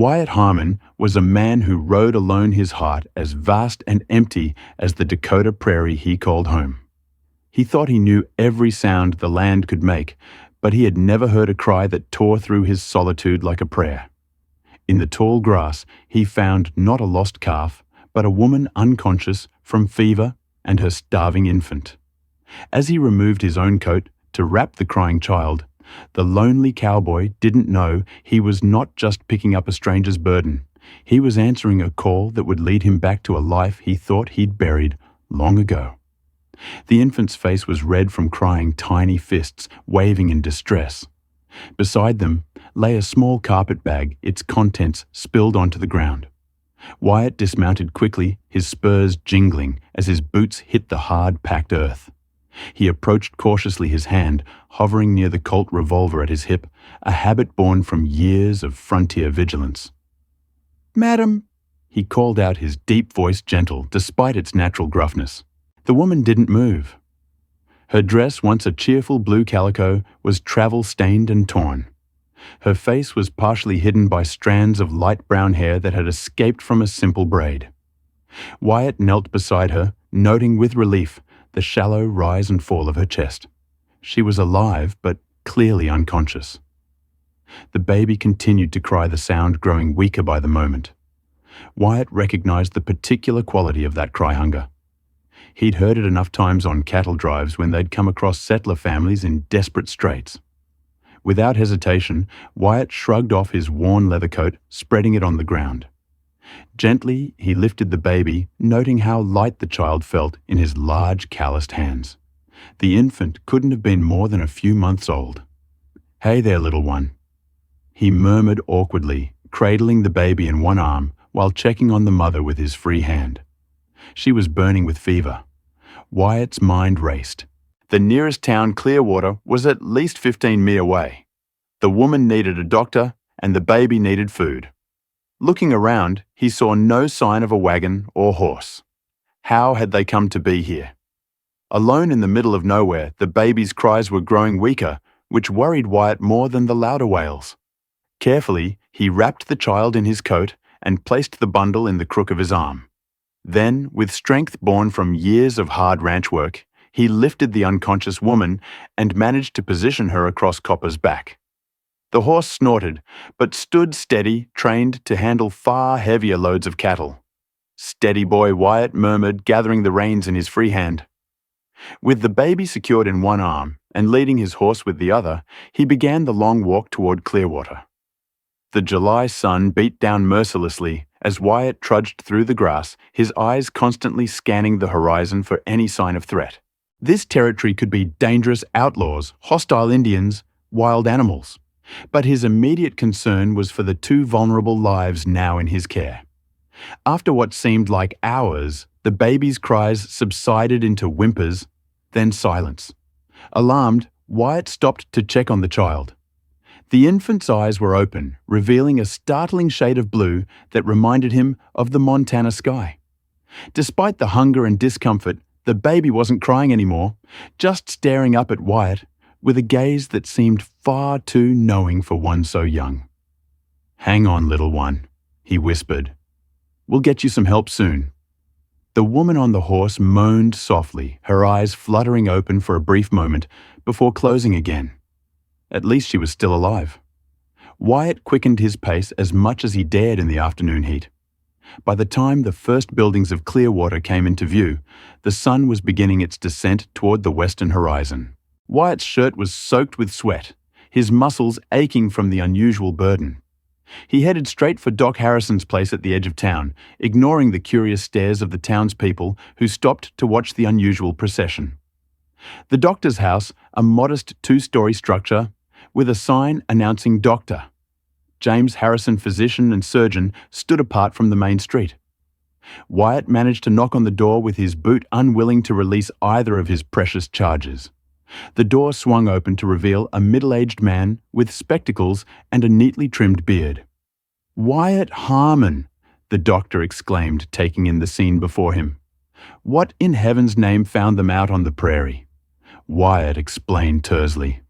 Wyatt Harmon was a man who rode alone his heart as vast and empty as the Dakota prairie he called home. He thought he knew every sound the land could make, but he had never heard a cry that tore through his solitude like a prayer. In the tall grass, he found not a lost calf, but a woman unconscious from fever and her starving infant. As he removed his own coat to wrap the crying child, the lonely cowboy didn't know he was not just picking up a stranger's burden. He was answering a call that would lead him back to a life he thought he'd buried long ago. The infant's face was red from crying tiny fists, waving in distress. Beside them lay a small carpet bag, its contents spilled onto the ground. Wyatt dismounted quickly, his spurs jingling as his boots hit the hard, packed earth. He approached cautiously, his hand hovering near the Colt revolver at his hip, a habit born from years of frontier vigilance. "Madam," he called out, his deep voice gentle despite its natural gruffness. The woman didn't move. Her dress, once a cheerful blue calico, was travel-stained and torn. Her face was partially hidden by strands of light brown hair that had escaped from a simple braid. Wyatt knelt beside her, noting with relief the shallow rise and fall of her chest. She was alive, but clearly unconscious. The baby continued to cry, the sound growing weaker by the moment. Wyatt recognized the particular quality of that cry hunger. He'd heard it enough times on cattle drives when they'd come across settler families in desperate straits. Without hesitation, Wyatt shrugged off his worn leather coat, spreading it on the ground. Gently, he lifted the baby, noting how light the child felt in his large, calloused hands. The infant couldn't have been more than a few months old. "Hey there, little one," he murmured awkwardly, cradling the baby in one arm while checking on the mother with his free hand. She was burning with fever. Wyatt's mind raced. The nearest town, Clearwater, was at least 15 mi away. The woman needed a doctor, and the baby needed food. Looking around, he saw no sign of a wagon or horse. How had they come to be here? Alone in the middle of nowhere, the baby's cries were growing weaker, which worried Wyatt more than the louder wails. Carefully, he wrapped the child in his coat and placed the bundle in the crook of his arm. Then, with strength born from years of hard ranch work, he lifted the unconscious woman and managed to position her across Copper's back. The horse snorted, but stood steady, trained to handle far heavier loads of cattle. "Steady boy," Wyatt murmured, gathering the reins in his free hand. With the baby secured in one arm and leading his horse with the other, he began the long walk toward Clearwater. The July sun beat down mercilessly as Wyatt trudged through the grass, his eyes constantly scanning the horizon for any sign of threat. This territory could be dangerous outlaws, hostile Indians, wild animals. But his immediate concern was for the two vulnerable lives now in his care. After what seemed like hours, the baby's cries subsided into whimpers, then silence. Alarmed, Wyatt stopped to check on the child. The infant's eyes were open, revealing a startling shade of blue that reminded him of the Montana sky. Despite the hunger and discomfort, the baby wasn't crying anymore, just staring up at Wyatt with a gaze that seemed far too knowing for one so young. "Hang on, little one," he whispered. "We'll get you some help soon." The woman on the horse moaned softly, her eyes fluttering open for a brief moment before closing again. At least she was still alive. Wyatt quickened his pace as much as he dared in the afternoon heat. By the time the first buildings of Clearwater came into view, the sun was beginning its descent toward the western horizon. Wyatt's shirt was soaked with sweat, his muscles aching from the unusual burden. He headed straight for Doc Harrison's place at the edge of town, ignoring the curious stares of the townspeople who stopped to watch the unusual procession. The doctor's house, a modest two-story structure, with a sign announcing Doctor. James Harrison, physician and surgeon, stood apart from the main street. Wyatt managed to knock on the door with his boot, unwilling to release either of his precious charges. The door swung open to reveal a middle-aged man with spectacles and a neatly trimmed beard. "Wyatt Harmon!" the doctor exclaimed, taking in the scene before him. "What in heaven's name found them out on the prairie?" Wyatt explained tersely.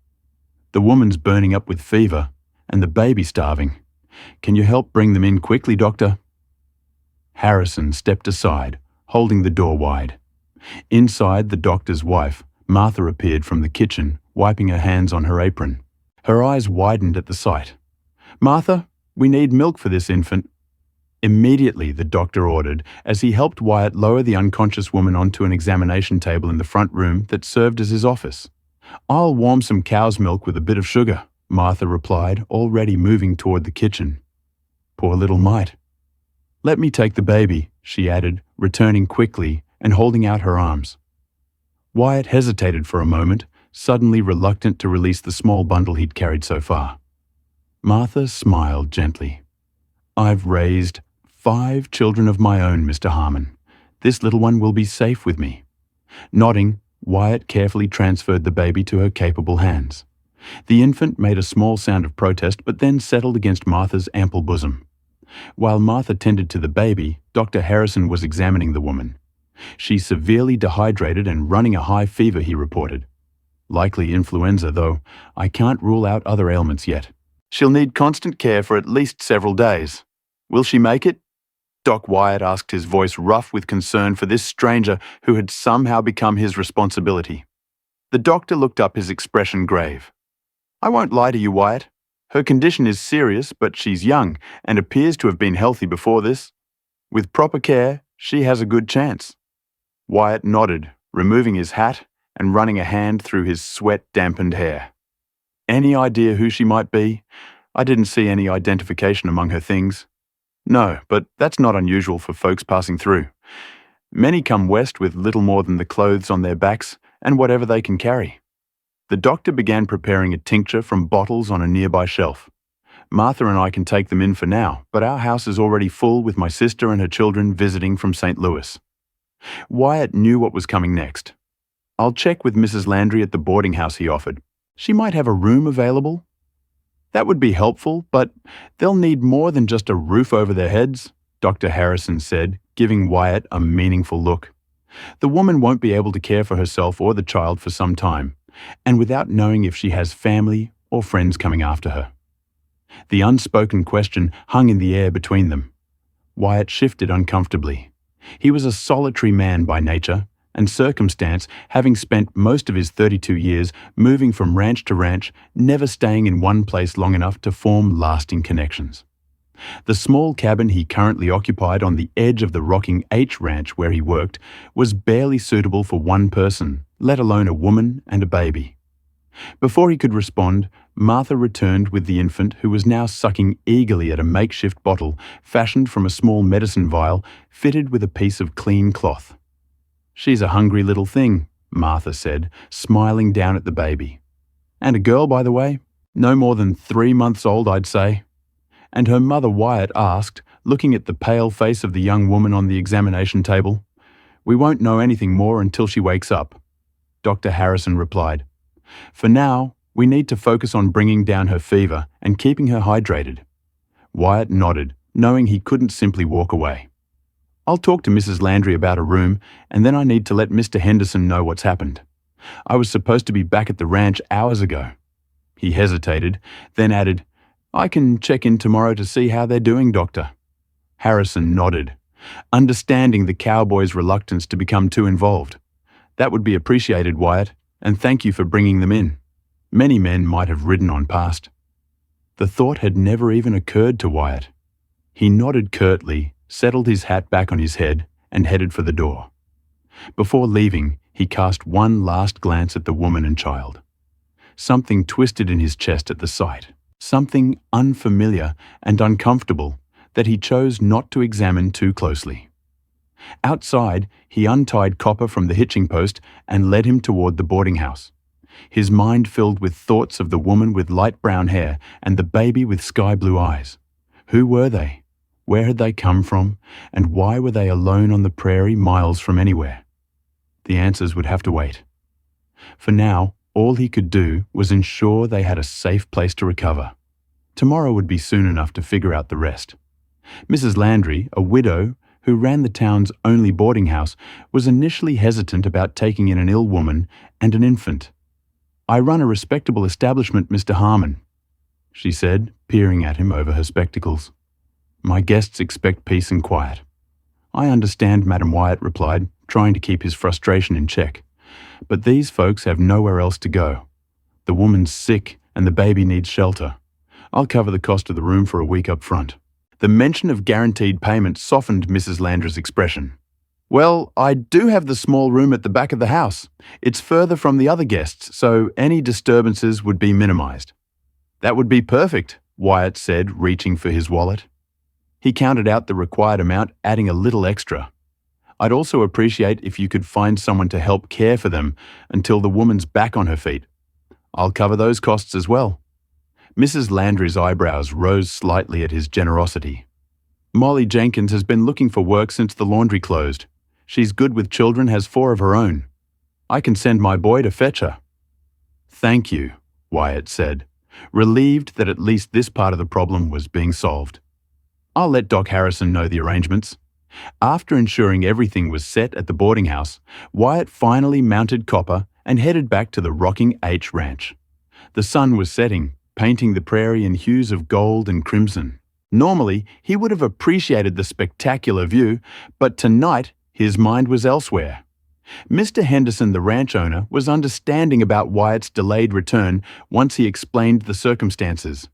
"The woman's burning up with fever, and the baby starving. "Can you help bring them in quickly, Doctor?" Harrison stepped aside, holding the door wide. Inside, the doctor's wife, Martha, appeared from the kitchen, wiping her hands on her apron. Her eyes widened at the sight. "Martha, we need milk for this infant." Immediately, the doctor ordered, as he helped Wyatt lower the unconscious woman onto an examination table in the front room that served as his office. "I'll warm some cow's milk with a bit of sugar," Martha replied, already moving toward the kitchen. "Poor little mite." "Let me take the baby," she added, returning quickly and holding out her arms. Wyatt hesitated for a moment, suddenly reluctant to release the small bundle he'd carried so far. Martha smiled gently. "I've raised 5 children of my own, Mr. Harmon. This little one will be safe with me." Nodding, Wyatt carefully transferred the baby to her capable hands. The infant made a small sound of protest, but then settled against Martha's ample bosom. While Martha tended to the baby, Dr. Harrison was examining the woman. "She's severely dehydrated and running a high fever," he reported. "Likely influenza, though I can't rule out other ailments yet. She'll need constant care for at least several days. Will she make it?" Doc Wyatt asked, his voice rough with concern for this stranger who had somehow become his responsibility. The doctor looked up, his expression grave. "I won't lie to you, Wyatt. Her condition is serious, but she's young and appears to have been healthy before this. With proper care, she has a good chance." Wyatt nodded, removing his hat and running a hand through his sweat-dampened hair. "Any idea who she might be? I didn't see any identification among her things." "No, but that's not unusual for folks passing through. Many come west with little more than the clothes on their backs and whatever they can carry." The doctor began preparing a tincture from bottles on a nearby shelf. "Martha and I can take them in for now, but our house is already full with my sister and her children visiting from St. Louis." Wyatt knew what was coming next. "I'll check with Mrs. Landry at the boarding house," he offered. "She might have a room available." "That would be helpful, but they'll need more than just a roof over their heads," Dr. Harrison said, giving Wyatt a meaningful look. "The woman won't be able to care for herself or the child for some time, and without knowing if she has family or friends coming after her." The unspoken question hung in the air between them. Wyatt shifted uncomfortably. He was a solitary man by nature and circumstance, having spent most of his 32 years moving from ranch to ranch, never staying in one place long enough to form lasting connections. The small cabin he currently occupied on the edge of the rocking H Ranch where he worked was barely suitable for one person, let alone a woman and a baby. Before he could respond, Martha returned with the infant, who was now sucking eagerly at a makeshift bottle fashioned from a small medicine vial fitted with a piece of clean cloth. "She's a hungry little thing," Martha said, smiling down at the baby. "And a girl, by the way, no more than 3 months old, I'd say." And her mother, Wyatt asked, looking at the pale face of the young woman on the examination table. "We won't know anything more until she wakes up," Dr. Harrison replied. "For now, we need to focus on bringing down her fever and keeping her hydrated." Wyatt nodded, knowing he couldn't simply walk away. "I'll talk to Mrs. Landry about a room, and then I need to let Mr. Henderson know what's happened. I was supposed to be back at the ranch hours ago." He hesitated, then added, "I can check in tomorrow to see how they're doing, Doctor." Harrison nodded, understanding the cowboy's reluctance to become too involved. "That would be appreciated, Wyatt, and thank you for bringing them in. Many men might have ridden on past." The thought had never even occurred to Wyatt. He nodded curtly, settled his hat back on his head, and headed for the door. Before leaving, he cast one last glance at the woman and child. Something twisted in his chest at the sight, something unfamiliar and uncomfortable that he chose not to examine too closely. Outside, he untied Copper from the hitching post and led him toward the boarding house, his mind filled with thoughts of the woman with light brown hair and the baby with sky-blue eyes. Who were they? Where had they come from? And why were they alone on the prairie miles from anywhere? The answers would have to wait. For now, all he could do was ensure they had a safe place to recover. Tomorrow would be soon enough to figure out the rest. Mrs. Landry, a widow who ran the town's only boarding house, was initially hesitant about taking in an ill woman and an infant. "I run a respectable establishment, Mr. Harmon." she said, peering at him over her spectacles. My guests expect peace and quiet. I understand, Madam Wyatt replied, trying to keep his frustration in check. But these folks have nowhere else to go. The woman's sick and the baby needs shelter. I'll cover the cost of the room for a week up front. The mention of guaranteed payment softened Mrs. Landra's expression. Well, I do have the small room at the back of the house. It's further from the other guests, so any disturbances would be minimized. That would be perfect, Wyatt said, reaching for his wallet. He counted out the required amount, adding a little extra. I'd also appreciate if you could find someone to help care for them until the woman's back on her feet. I'll cover those costs as well. Mrs. Landry's eyebrows rose slightly at his generosity. Molly Jenkins has been looking for work since the laundry closed. She's good with children, has 4 of her own. I can send my boy to fetch her. Thank you, Wyatt said, relieved that at least this part of the problem was being solved. I'll let Doc Harrison know the arrangements. After ensuring everything was set at the boarding house, Wyatt finally mounted Copper and headed back to the Rocking H Ranch. The sun was setting, painting the prairie in hues of gold and crimson. Normally, he would have appreciated the spectacular view, but tonight his mind was elsewhere. Mr. Henderson, the ranch owner, was understanding about Wyatt's delayed return once he explained the circumstances.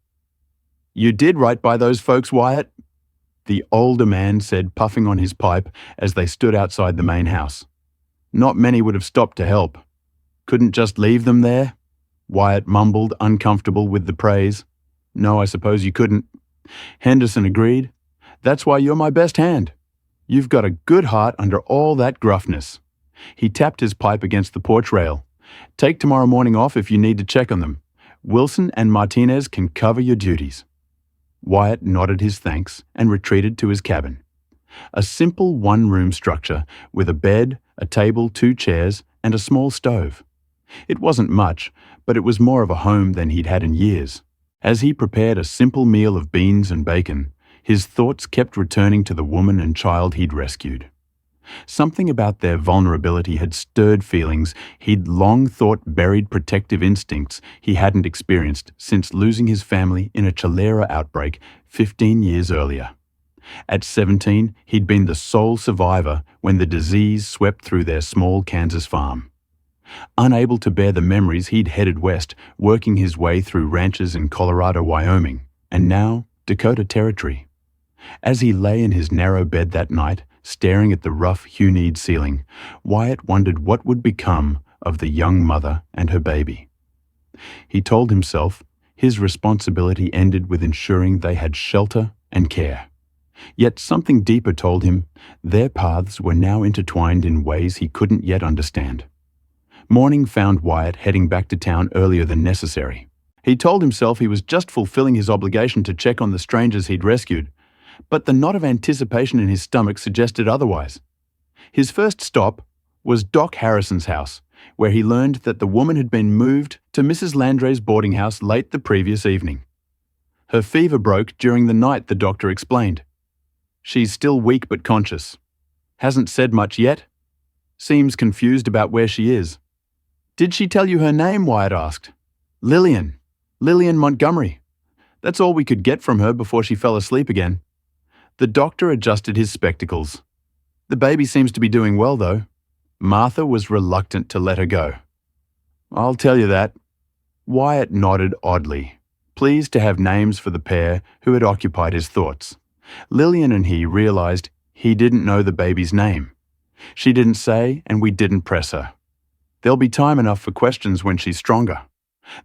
You did right by those folks, Wyatt, the older man said, puffing on his pipe as they stood outside the main house. Not many would have stopped to help. Couldn't just leave them there? Wyatt mumbled, uncomfortable with the praise. No, I suppose you couldn't. Henderson agreed. That's why you're my best hand. You've got a good heart under all that gruffness. He tapped his pipe against the porch rail. Take tomorrow morning off if you need to check on them. Wilson and Martinez can cover your duties. Wyatt nodded his thanks and retreated to his cabin. A simple one-room structure with a bed, a table, 2 chairs, and a small stove. It wasn't much, but it was more of a home than he'd had in years. As he prepared a simple meal of beans and bacon, his thoughts kept returning to the woman and child he'd rescued. Something about their vulnerability had stirred feelings he'd long thought buried protective instincts he hadn't experienced since losing his family in a cholera outbreak 15 years earlier. At 17, he'd been the sole survivor when the disease swept through their small Kansas farm. Unable to bear the memories, he'd headed west, working his way through ranches in Colorado, Wyoming, and now Dakota Territory. As he lay in his narrow bed that night, staring at the rough hew-knead ceiling, Wyatt wondered what would become of the young mother and her baby. He told himself his responsibility ended with ensuring they had shelter and care. Yet something deeper told him their paths were now intertwined in ways he couldn't yet understand. Morning found Wyatt heading back to town earlier than necessary. He told himself he was just fulfilling his obligation to check on the strangers he'd rescued, but the knot of anticipation in his stomach suggested otherwise. His first stop was Doc Harrison's house, where he learned that the woman had been moved to Mrs. Landra's boarding house late the previous evening. Her fever broke during the night, the doctor explained. She's still weak but conscious. Hasn't said much yet. Seems confused about where she is. Did she tell you her name? Wyatt asked. Lillian Montgomery. That's all we could get from her before she fell asleep again. The doctor adjusted his spectacles. The baby seems to be doing well, though. Martha was reluctant to let her go. I'll tell you that. Wyatt nodded oddly, pleased to have names for the pair who had occupied his thoughts. Lillian and he realized he didn't know the baby's name. She didn't say, and we didn't press her. There'll be time enough for questions when she's stronger.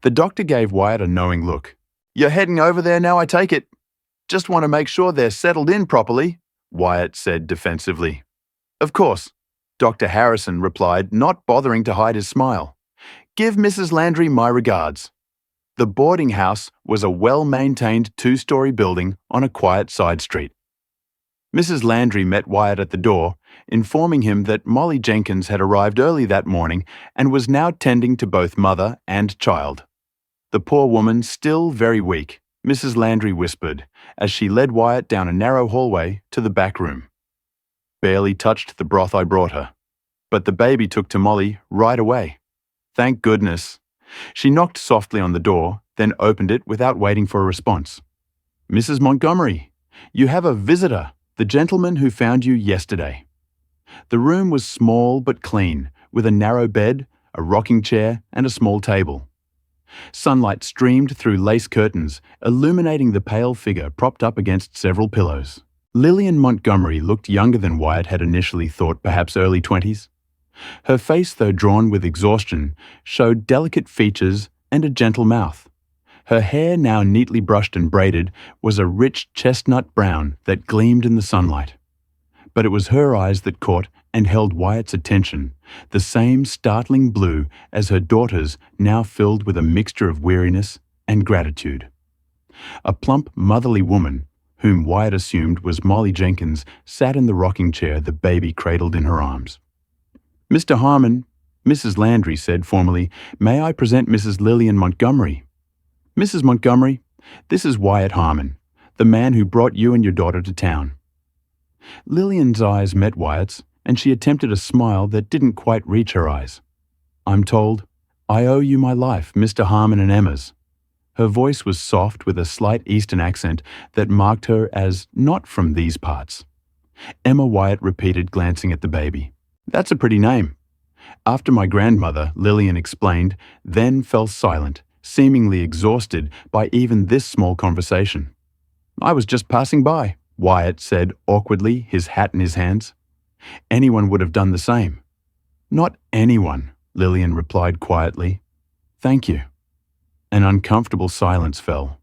The doctor gave Wyatt a knowing look. You're heading over there now, I take it? Just want to make sure they're settled in properly, Wyatt said defensively. Of course, Dr. Harrison replied, not bothering to hide his smile. Give Mrs. Landry my regards. The boarding house was a well-maintained 2-story building on a quiet side street. Mrs. Landry met Wyatt at the door, informing him that Molly Jenkins had arrived early that morning and was now tending to both mother and child. The poor woman still very weak, Mrs. Landry whispered, as she led Wyatt down a narrow hallway to the back room. Barely touched the broth I brought her, but the baby took to Molly right away. Thank goodness. She knocked softly on the door, then opened it without waiting for a response. "Mrs. Montgomery, you have a visitor, the gentleman who found you yesterday." The room was small but clean, with a narrow bed, a rocking chair, and a small table. Sunlight streamed through lace curtains, illuminating the pale figure propped up against several pillows. Lillian Montgomery looked younger than Wyatt had initially thought, perhaps early 20s. Her face, though drawn with exhaustion, showed delicate features and a gentle mouth. Her hair, now neatly brushed and braided, was a rich chestnut brown that gleamed in the sunlight. But it was her eyes that caught and held Wyatt's attention, the same startling blue as her daughter's, now filled with a mixture of weariness and gratitude. A plump, motherly woman, whom Wyatt assumed was Molly Jenkins, sat in the rocking chair, the baby cradled in her arms. "Mr. Harmon," Mrs. Landry said formally, "may I present Mrs. Lillian Montgomery?" "Mrs. Montgomery, this is Wyatt Harmon, the man who brought you and your daughter to town." Lillian's eyes met Wyatt's, and she attempted a smile that didn't quite reach her eyes. "I'm told, I owe you my life, Mr. Harmon and Emma's." Her voice was soft with a slight Eastern accent that marked her as not from these parts. Emma, Wyatt repeated, glancing at the baby. "That's a pretty name." "After my grandmother," Lillian explained, then fell silent, seemingly exhausted by even this small conversation. "I was just passing by," Wyatt said awkwardly, his hat in his hands. "Anyone would have done the same." "Not anyone," Lillian replied quietly. "Thank you." An uncomfortable silence fell.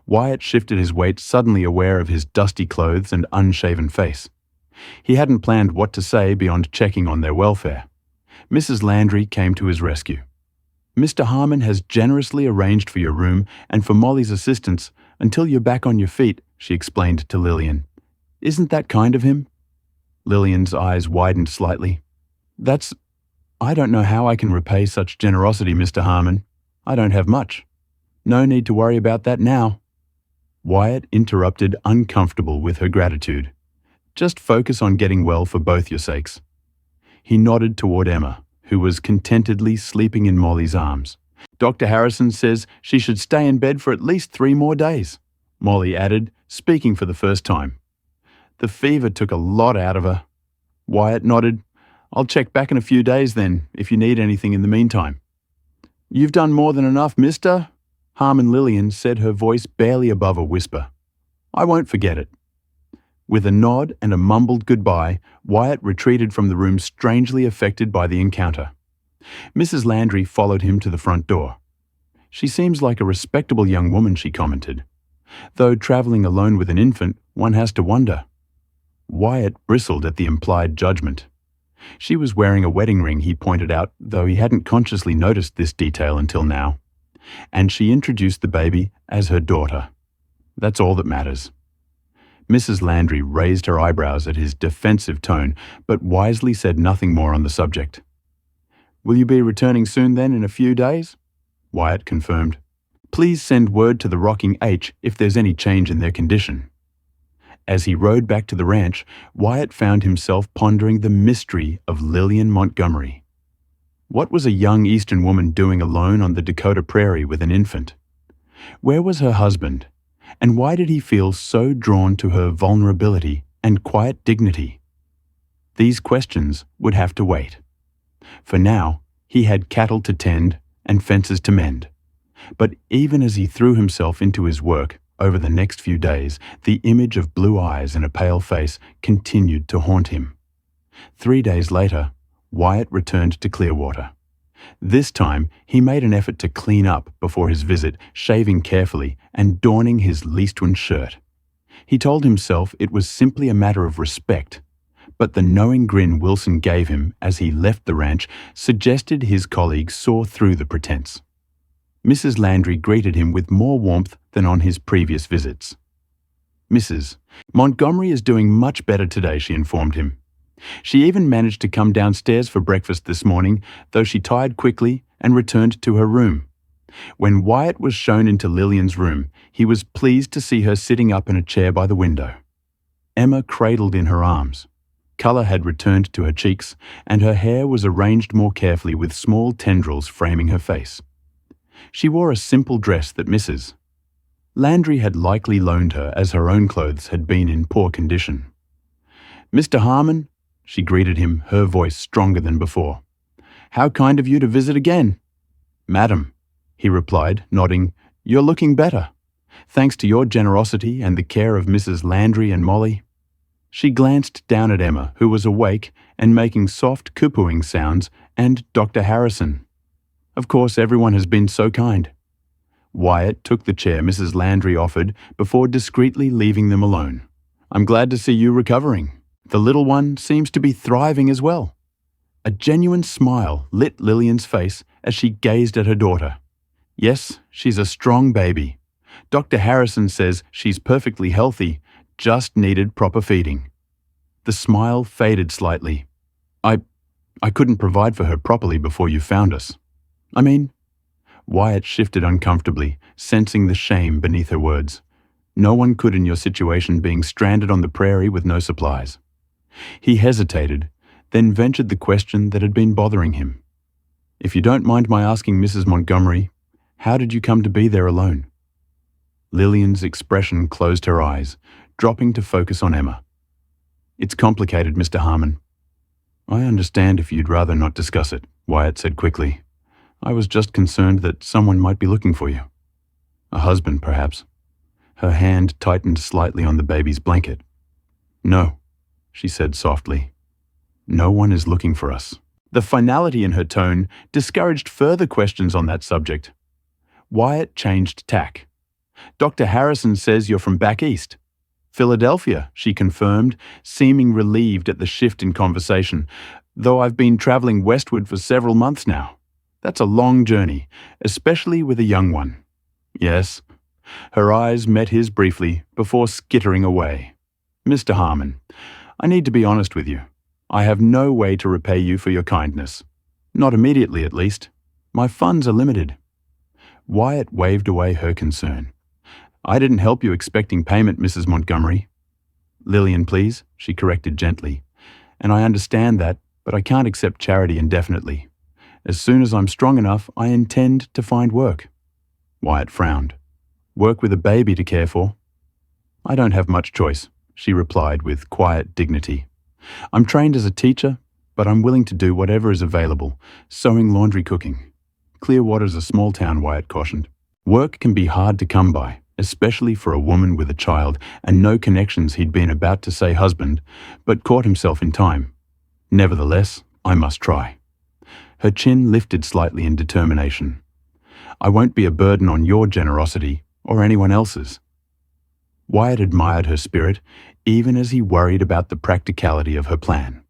Wyatt shifted his weight, suddenly aware of his dusty clothes and unshaven face. He hadn't planned what to say beyond checking on their welfare. Mrs. Landry came to his rescue. "Mr. Harmon has generously arranged for your room and for Molly's assistance until you're back on your feet," she explained to Lillian. "Isn't that kind of him?" Lillian's eyes widened slightly. I don't know how I can repay such generosity, Mr. Harmon. I don't have much. No need to worry about that now." Wyatt interrupted, uncomfortable with her gratitude. "Just focus on getting well for both your sakes." He nodded toward Emma, who was contentedly sleeping in Molly's arms. "Dr. Harrison says she should stay in bed for at least 3 more days," Molly added, speaking for the first time. "The fever took a lot out of her." Wyatt nodded. "I'll check back in a few days then, if you need anything in the meantime." "You've done more than enough, mister," Harmon Lillian said, her voice barely above a whisper. "I won't forget it." With a nod and a mumbled goodbye, Wyatt retreated from the room, strangely affected by the encounter. Mrs. Landry followed him to the front door. "She seems like a respectable young woman," she commented. "Though traveling alone with an infant, one has to wonder." Wyatt bristled at the implied judgment. She was wearing a wedding ring, he pointed out, though he hadn't consciously noticed this detail until now. And she introduced the baby as her daughter. That's all that matters. Mrs. Landry raised her eyebrows at his defensive tone, but wisely said nothing more on the subject. "Will you be returning soon then, in a few days?" Wyatt confirmed. "Please send word to the Rocking H if there's any change in their condition." As he rode back to the ranch, Wyatt found himself pondering the mystery of Lillian Montgomery. What was a young Eastern woman doing alone on the Dakota prairie with an infant? Where was her husband? And why did he feel so drawn to her vulnerability and quiet dignity? These questions would have to wait. For now, he had cattle to tend and fences to mend. But even as he threw himself into his work, over the next few days, the image of blue eyes and a pale face continued to haunt him. 3 days later, Wyatt returned to Clearwater. This time, he made an effort to clean up before his visit, shaving carefully and donning his Leastwin shirt. He told himself it was simply a matter of respect, but the knowing grin Wilson gave him as he left the ranch suggested his colleagues saw through the pretense. Mrs. Landry greeted him with more warmth than on his previous visits. "Mrs. Montgomery is doing much better today," she informed him. "She even managed to come downstairs for breakfast this morning, though she tired quickly and returned to her room." When Wyatt was shown into Lillian's room, he was pleased to see her sitting up in a chair by the window. Emma cradled in her arms. Colour had returned to her cheeks, and her hair was arranged more carefully with small tendrils framing her face. She wore a simple dress that Mrs. Landry had likely loaned her, as her own clothes had been in poor condition. "Mr. Harmon," she greeted him, her voice stronger than before. "How kind of you to visit again." "Madam," he replied, nodding, "you're looking better. Thanks to your generosity and the care of Mrs. Landry and Molly." She glanced down at Emma, who was awake and making soft coo-pooing sounds, and Dr. Harrison. "Of course, everyone has been so kind." Wyatt took the chair Mrs. Landry offered before discreetly leaving them alone. "I'm glad to see you recovering. The little one seems to be thriving as well." A genuine smile lit Lillian's face as she gazed at her daughter. "Yes, she's a strong baby. Dr. Harrison says she's perfectly healthy, just needed proper feeding." The smile faded slightly. I couldn't provide for her properly before you found us. I mean..." Wyatt shifted uncomfortably, sensing the shame beneath her words. No one could in your situation, being stranded on the prairie with no supplies. He hesitated, then ventured the question that had been bothering him. "If you don't mind my asking, Mrs. Montgomery, how did you come to be there alone?" Lillian's expression closed her eyes, dropping to focus on Emma. "It's complicated, Mr. Harmon." "I understand if you'd rather not discuss it," Wyatt said quickly. "I was just concerned that someone might be looking for you. A husband, perhaps." Her hand tightened slightly on the baby's blanket. "No," she said softly. "No one is looking for us." The finality in her tone discouraged further questions on that subject. Wyatt changed tack. "Dr. Harrison says you're from back east." "Philadelphia," she confirmed, seeming relieved at the shift in conversation, "though I've been traveling westward for several months now. That's a long journey, especially with a young one." "Yes." Her eyes met his briefly before skittering away. "Mr. Harmon, I need to be honest with you. I have no way to repay you for your kindness. Not immediately, at least. My funds are limited." Wyatt waved away her concern. "I didn't help you expecting payment, Mrs. Montgomery." "Lillian, please," she corrected gently. "And I understand that, but I can't accept charity indefinitely. As soon as I'm strong enough, I intend to find work." Wyatt frowned. "Work with a baby to care for?" "I don't have much choice," she replied with quiet dignity. "I'm trained as a teacher, but I'm willing to do whatever is available, sewing, laundry, cooking." Clearwater's a small town, Wyatt cautioned. Work can be hard to come by, especially for a woman with a child and no connections. He'd been about to say husband, but caught himself in time. "Nevertheless, I must try." Her chin lifted slightly in determination. "I won't be a burden on your generosity or anyone else's." Wyatt admired her spirit, even as he worried about the practicality of her plan.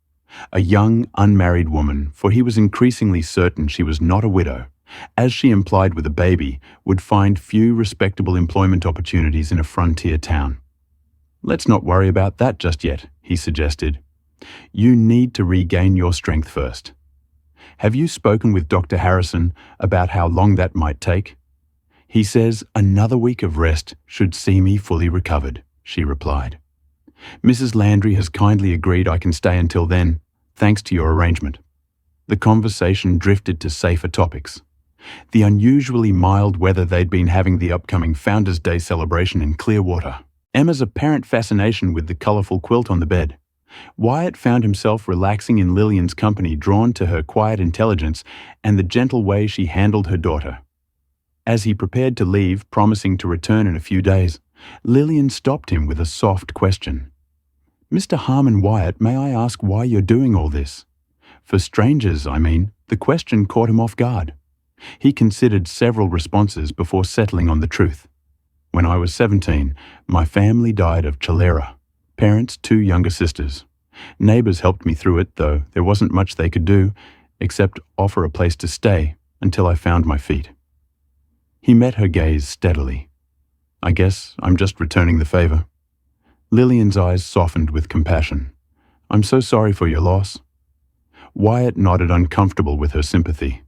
A young, unmarried woman, for he was increasingly certain she was not a widow, as she implied with a baby, would find few respectable employment opportunities in a frontier town. "Let's not worry about that just yet," he suggested. "You need to regain your strength first. Have you spoken with Dr. Harrison about how long that might take?" "He says another week of rest should see me fully recovered," she replied. "Mrs. Landry has kindly agreed I can stay until then, thanks to your arrangement." The conversation drifted to safer topics. The unusually mild weather they'd been having, the upcoming Founders' Day celebration in Clearwater, Emma's apparent fascination with the colourful quilt on the bed. Wyatt found himself relaxing in Lillian's company, drawn to her quiet intelligence and the gentle way she handled her daughter. As he prepared to leave, promising to return in a few days, Lillian stopped him with a soft question. "Mr. Harmon Wyatt, may I ask why you're doing all this?" For strangers, I mean, the question caught him off guard. He considered several responses before settling on the truth. "When I was 17, my family died of cholera. Parents, 2 younger sisters. Neighbors helped me through it, though there wasn't much they could do, except offer a place to stay until I found my feet." He met her gaze steadily. "I guess I'm just returning the favor." Lillian's eyes softened with compassion. "I'm so sorry for your loss." Wyatt nodded, uncomfortable with her sympathy.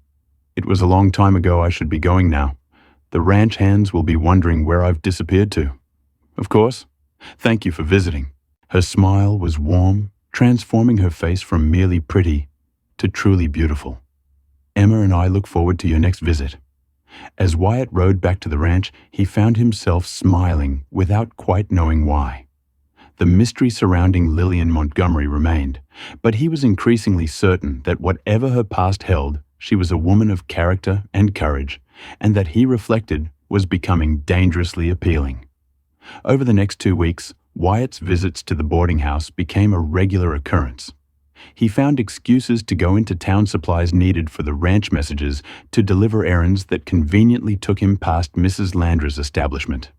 "It was a long time ago. I should be going now. The ranch hands will be wondering where I've disappeared to." "Of course. Thank you for visiting." Her smile was warm, transforming her face from merely pretty to truly beautiful. "Emma and I look forward to your next visit." As Wyatt rode back to the ranch, he found himself smiling without quite knowing why. The mystery surrounding Lillian Montgomery remained, but he was increasingly certain that whatever her past held, she was a woman of character and courage, and that he reflected was becoming dangerously appealing. Over the next 2 weeks, Wyatt's visits to the boarding house became a regular occurrence. He found excuses to go into town supplies needed for the ranch messages to deliver errands that conveniently took him past Mrs. Landra's establishment.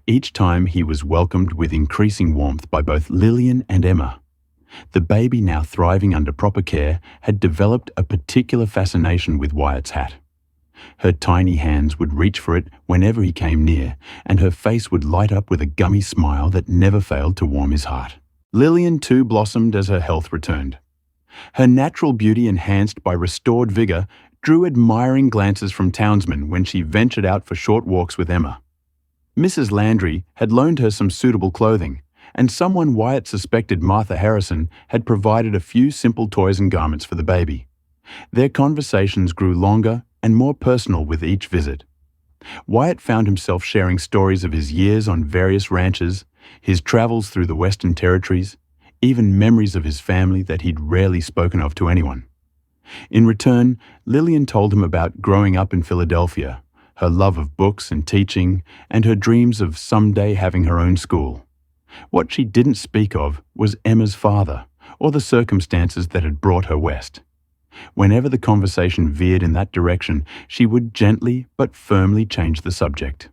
Each time he was welcomed with increasing warmth by both Lillian and Emma. The baby, now thriving under proper care, had developed a particular fascination with Wyatt's hat. Her tiny hands would reach for it whenever he came near, and her face would light up with a gummy smile that never failed to warm his heart. Lillian too blossomed as her health returned. Her natural beauty, enhanced by restored vigor, drew admiring glances from townsmen when she ventured out for short walks with Emma. Mrs. Landry had loaned her some suitable clothing, and someone Wyatt suspected, Martha Harrison, had provided a few simple toys and garments for the baby. Their conversations grew longer and more personal with each visit. Wyatt found himself sharing stories of his years on various ranches, his travels through the Western Territories, even memories of his family that he'd rarely spoken of to anyone. In return, Lillian told him about growing up in Philadelphia, her love of books and teaching, and her dreams of someday having her own school. What she didn't speak of was Emma's father, or the circumstances that had brought her west. Whenever the conversation veered in that direction, she would gently but firmly change the subject.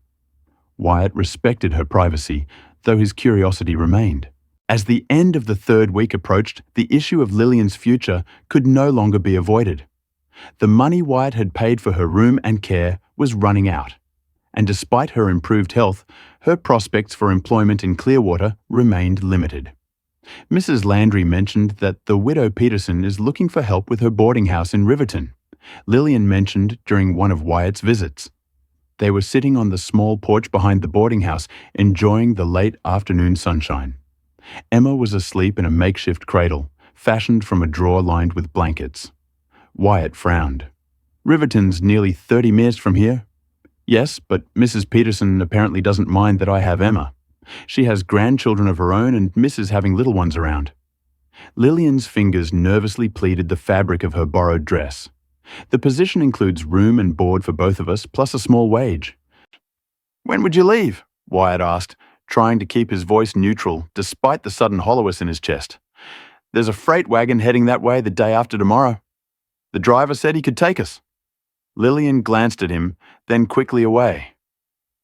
Wyatt respected her privacy, though his curiosity remained. As the end of the 3rd week approached, the issue of Lillian's future could no longer be avoided. The money Wyatt had paid for her room and care was running out, and despite her improved health, her prospects for employment in Clearwater remained limited. Mrs. Landry mentioned that the widow Peterson is looking for help with her boarding house in Riverton, Lillian mentioned during one of Wyatt's visits. They were sitting on the small porch behind the boarding house, enjoying the late afternoon sunshine. Emma was asleep in a makeshift cradle, fashioned from a drawer lined with blankets. Wyatt frowned. "Riverton's nearly 30 minutes from here." "Yes, but Mrs. Peterson apparently doesn't mind that I have Emma. She has grandchildren of her own and misses having little ones around." Lillian's fingers nervously pleated the fabric of her borrowed dress. "The position includes room and board for both of us, plus a small wage." "When would you leave?" Wyatt asked, trying to keep his voice neutral despite the sudden hollowness in his chest. "There's a freight wagon heading that way the day after tomorrow. The driver said he could take us." Lillian glanced at him, then quickly away.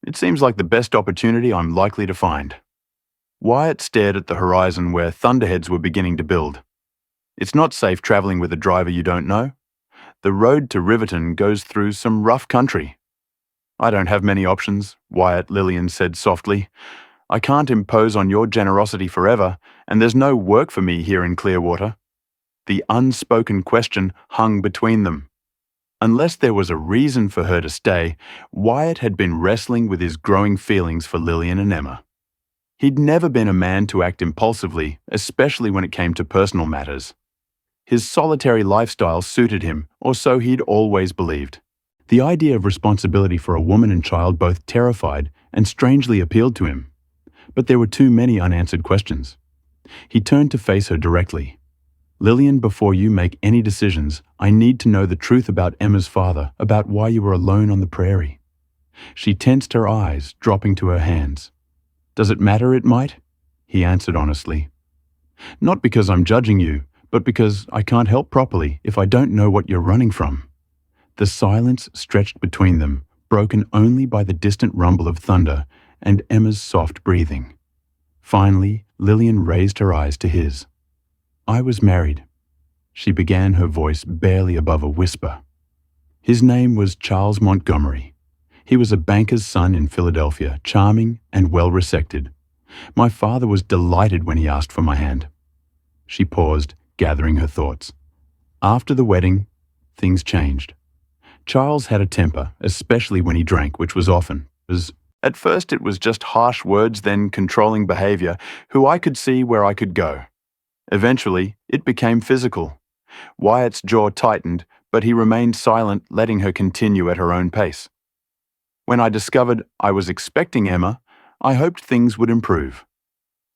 "It seems like the best opportunity I'm likely to find." Wyatt stared at the horizon where thunderheads were beginning to build. "It's not safe traveling with a driver you don't know. The road to Riverton goes through some rough country." "I don't have many options," Wyatt, Lillian said softly. "I can't impose on your generosity forever, and there's no work for me here in Clearwater." The unspoken question hung between them. Unless there was a reason for her to stay, Wyatt had been wrestling with his growing feelings for Lillian and Emma. He'd never been a man to act impulsively, especially when it came to personal matters. His solitary lifestyle suited him, or so he'd always believed. The idea of responsibility for a woman and child both terrified and strangely appealed to him. But there were too many unanswered questions. He turned to face her directly. "Lillian, before you make any decisions, I need to know the truth about Emma's father, about why you were alone on the prairie." She tensed her eyes, dropping to her hands. "Does it matter it might?" he answered honestly. "Not because I'm judging you, but because I can't help properly if I don't know what you're running from." The silence stretched between them, broken only by the distant rumble of thunder and Emma's soft breathing. Finally, Lillian raised her eyes to his. "I was married," she began, her voice barely above a whisper. "His name was Charles Montgomery. He was a banker's son in Philadelphia, charming and well-respected. My father was delighted when he asked for my hand." She paused, gathering her thoughts. "After the wedding, things changed. Charles had a temper, especially when he drank, which was often. At first it was just harsh words, then controlling behavior, who I could see where I could go. Eventually, it became physical. Wyatt's jaw tightened, but he remained silent, letting her continue at her own pace. When I discovered I was expecting Emma, I hoped things would improve.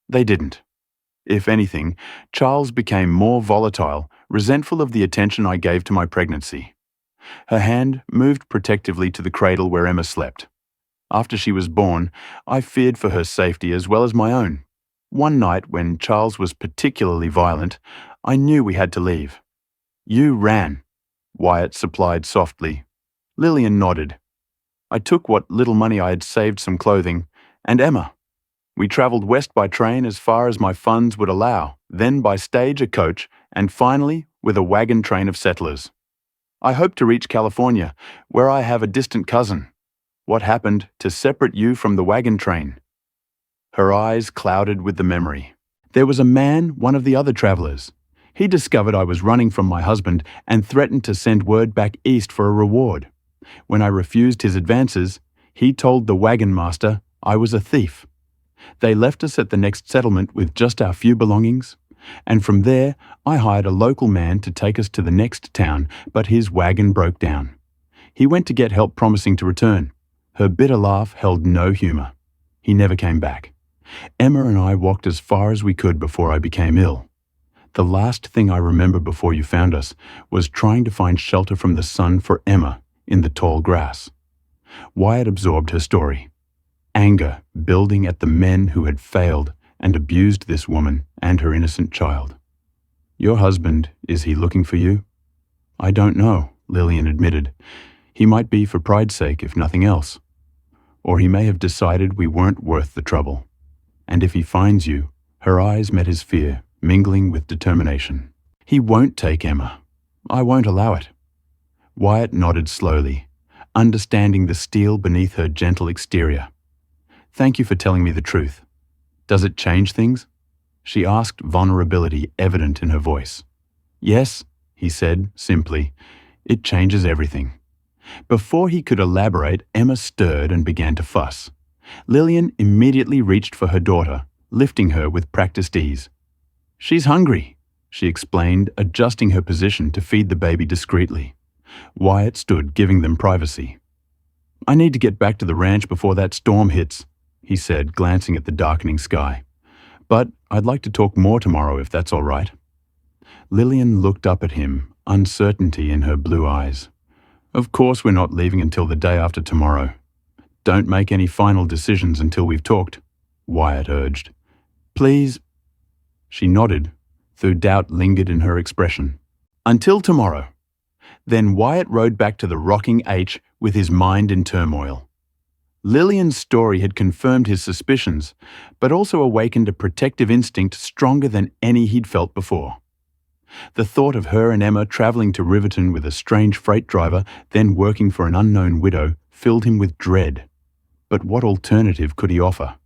They didn't. If anything, Charles became more volatile, resentful of the attention I gave to my pregnancy. Her hand moved protectively to the cradle where Emma slept. After she was born, I feared for her safety as well as my own. One night, when Charles was particularly violent, I knew we had to leave. "You ran," Wyatt supplied softly. Lillian nodded. I took what little money I had saved, some clothing, and Emma. We travelled west by train as far as my funds would allow, then by stage or coach, and finally with a wagon train of settlers. I hoped to reach California, where I have a distant cousin. What happened to separate you from the wagon train? Her eyes clouded with the memory. There was a man, one of the other travelers. He discovered I was running from my husband and threatened to send word back east for a reward. When I refused his advances, he told the wagon master I was a thief. They left us at the next settlement with just our few belongings, and from there I hired a local man to take us to the next town, but his wagon broke down. He went to get help, promising to return. Her bitter laugh held no humor. He never came back. Emma and I walked as far as we could before I became ill. The last thing I remember before you found us was trying to find shelter from the sun for Emma in the tall grass. Wyatt absorbed her story. Anger building at the men who had failed and abused this woman and her innocent child. "Your husband, is he looking for you?" "I don't know," Lillian admitted. "He might be for pride's sake, if nothing else. Or he may have decided we weren't worth the trouble. And if he finds you," her eyes met his fear, mingling with determination. "He won't take Emma. I won't allow it." Wyatt nodded slowly, understanding the steel beneath her gentle exterior. "Thank you for telling me the truth. Does it change things?" She asked, vulnerability evident in her voice. "Yes," he said simply. "It changes everything." Before he could elaborate, Emma stirred and began to fuss. Lillian immediately reached for her daughter, lifting her with practiced ease. "She's hungry," she explained, adjusting her position to feed the baby discreetly. Wyatt stood, giving them privacy. "I need to get back to the ranch before that storm hits," he said, glancing at the darkening sky. "But I'd like to talk more tomorrow, if that's all right." Lillian looked up at him, uncertainty in her blue eyes. "Of course we're not leaving until the day after tomorrow. Don't make any final decisions until we've talked," Wyatt urged. "Please." She nodded, though doubt lingered in her expression. "Until tomorrow." Then Wyatt rode back to the rocking H with his mind in turmoil. Lillian's story had confirmed his suspicions, but also awakened a protective instinct stronger than any he'd felt before. The thought of her and Emma traveling to Riverton with a strange freight driver, then working for an unknown widow, filled him with dread. But what alternative could he offer?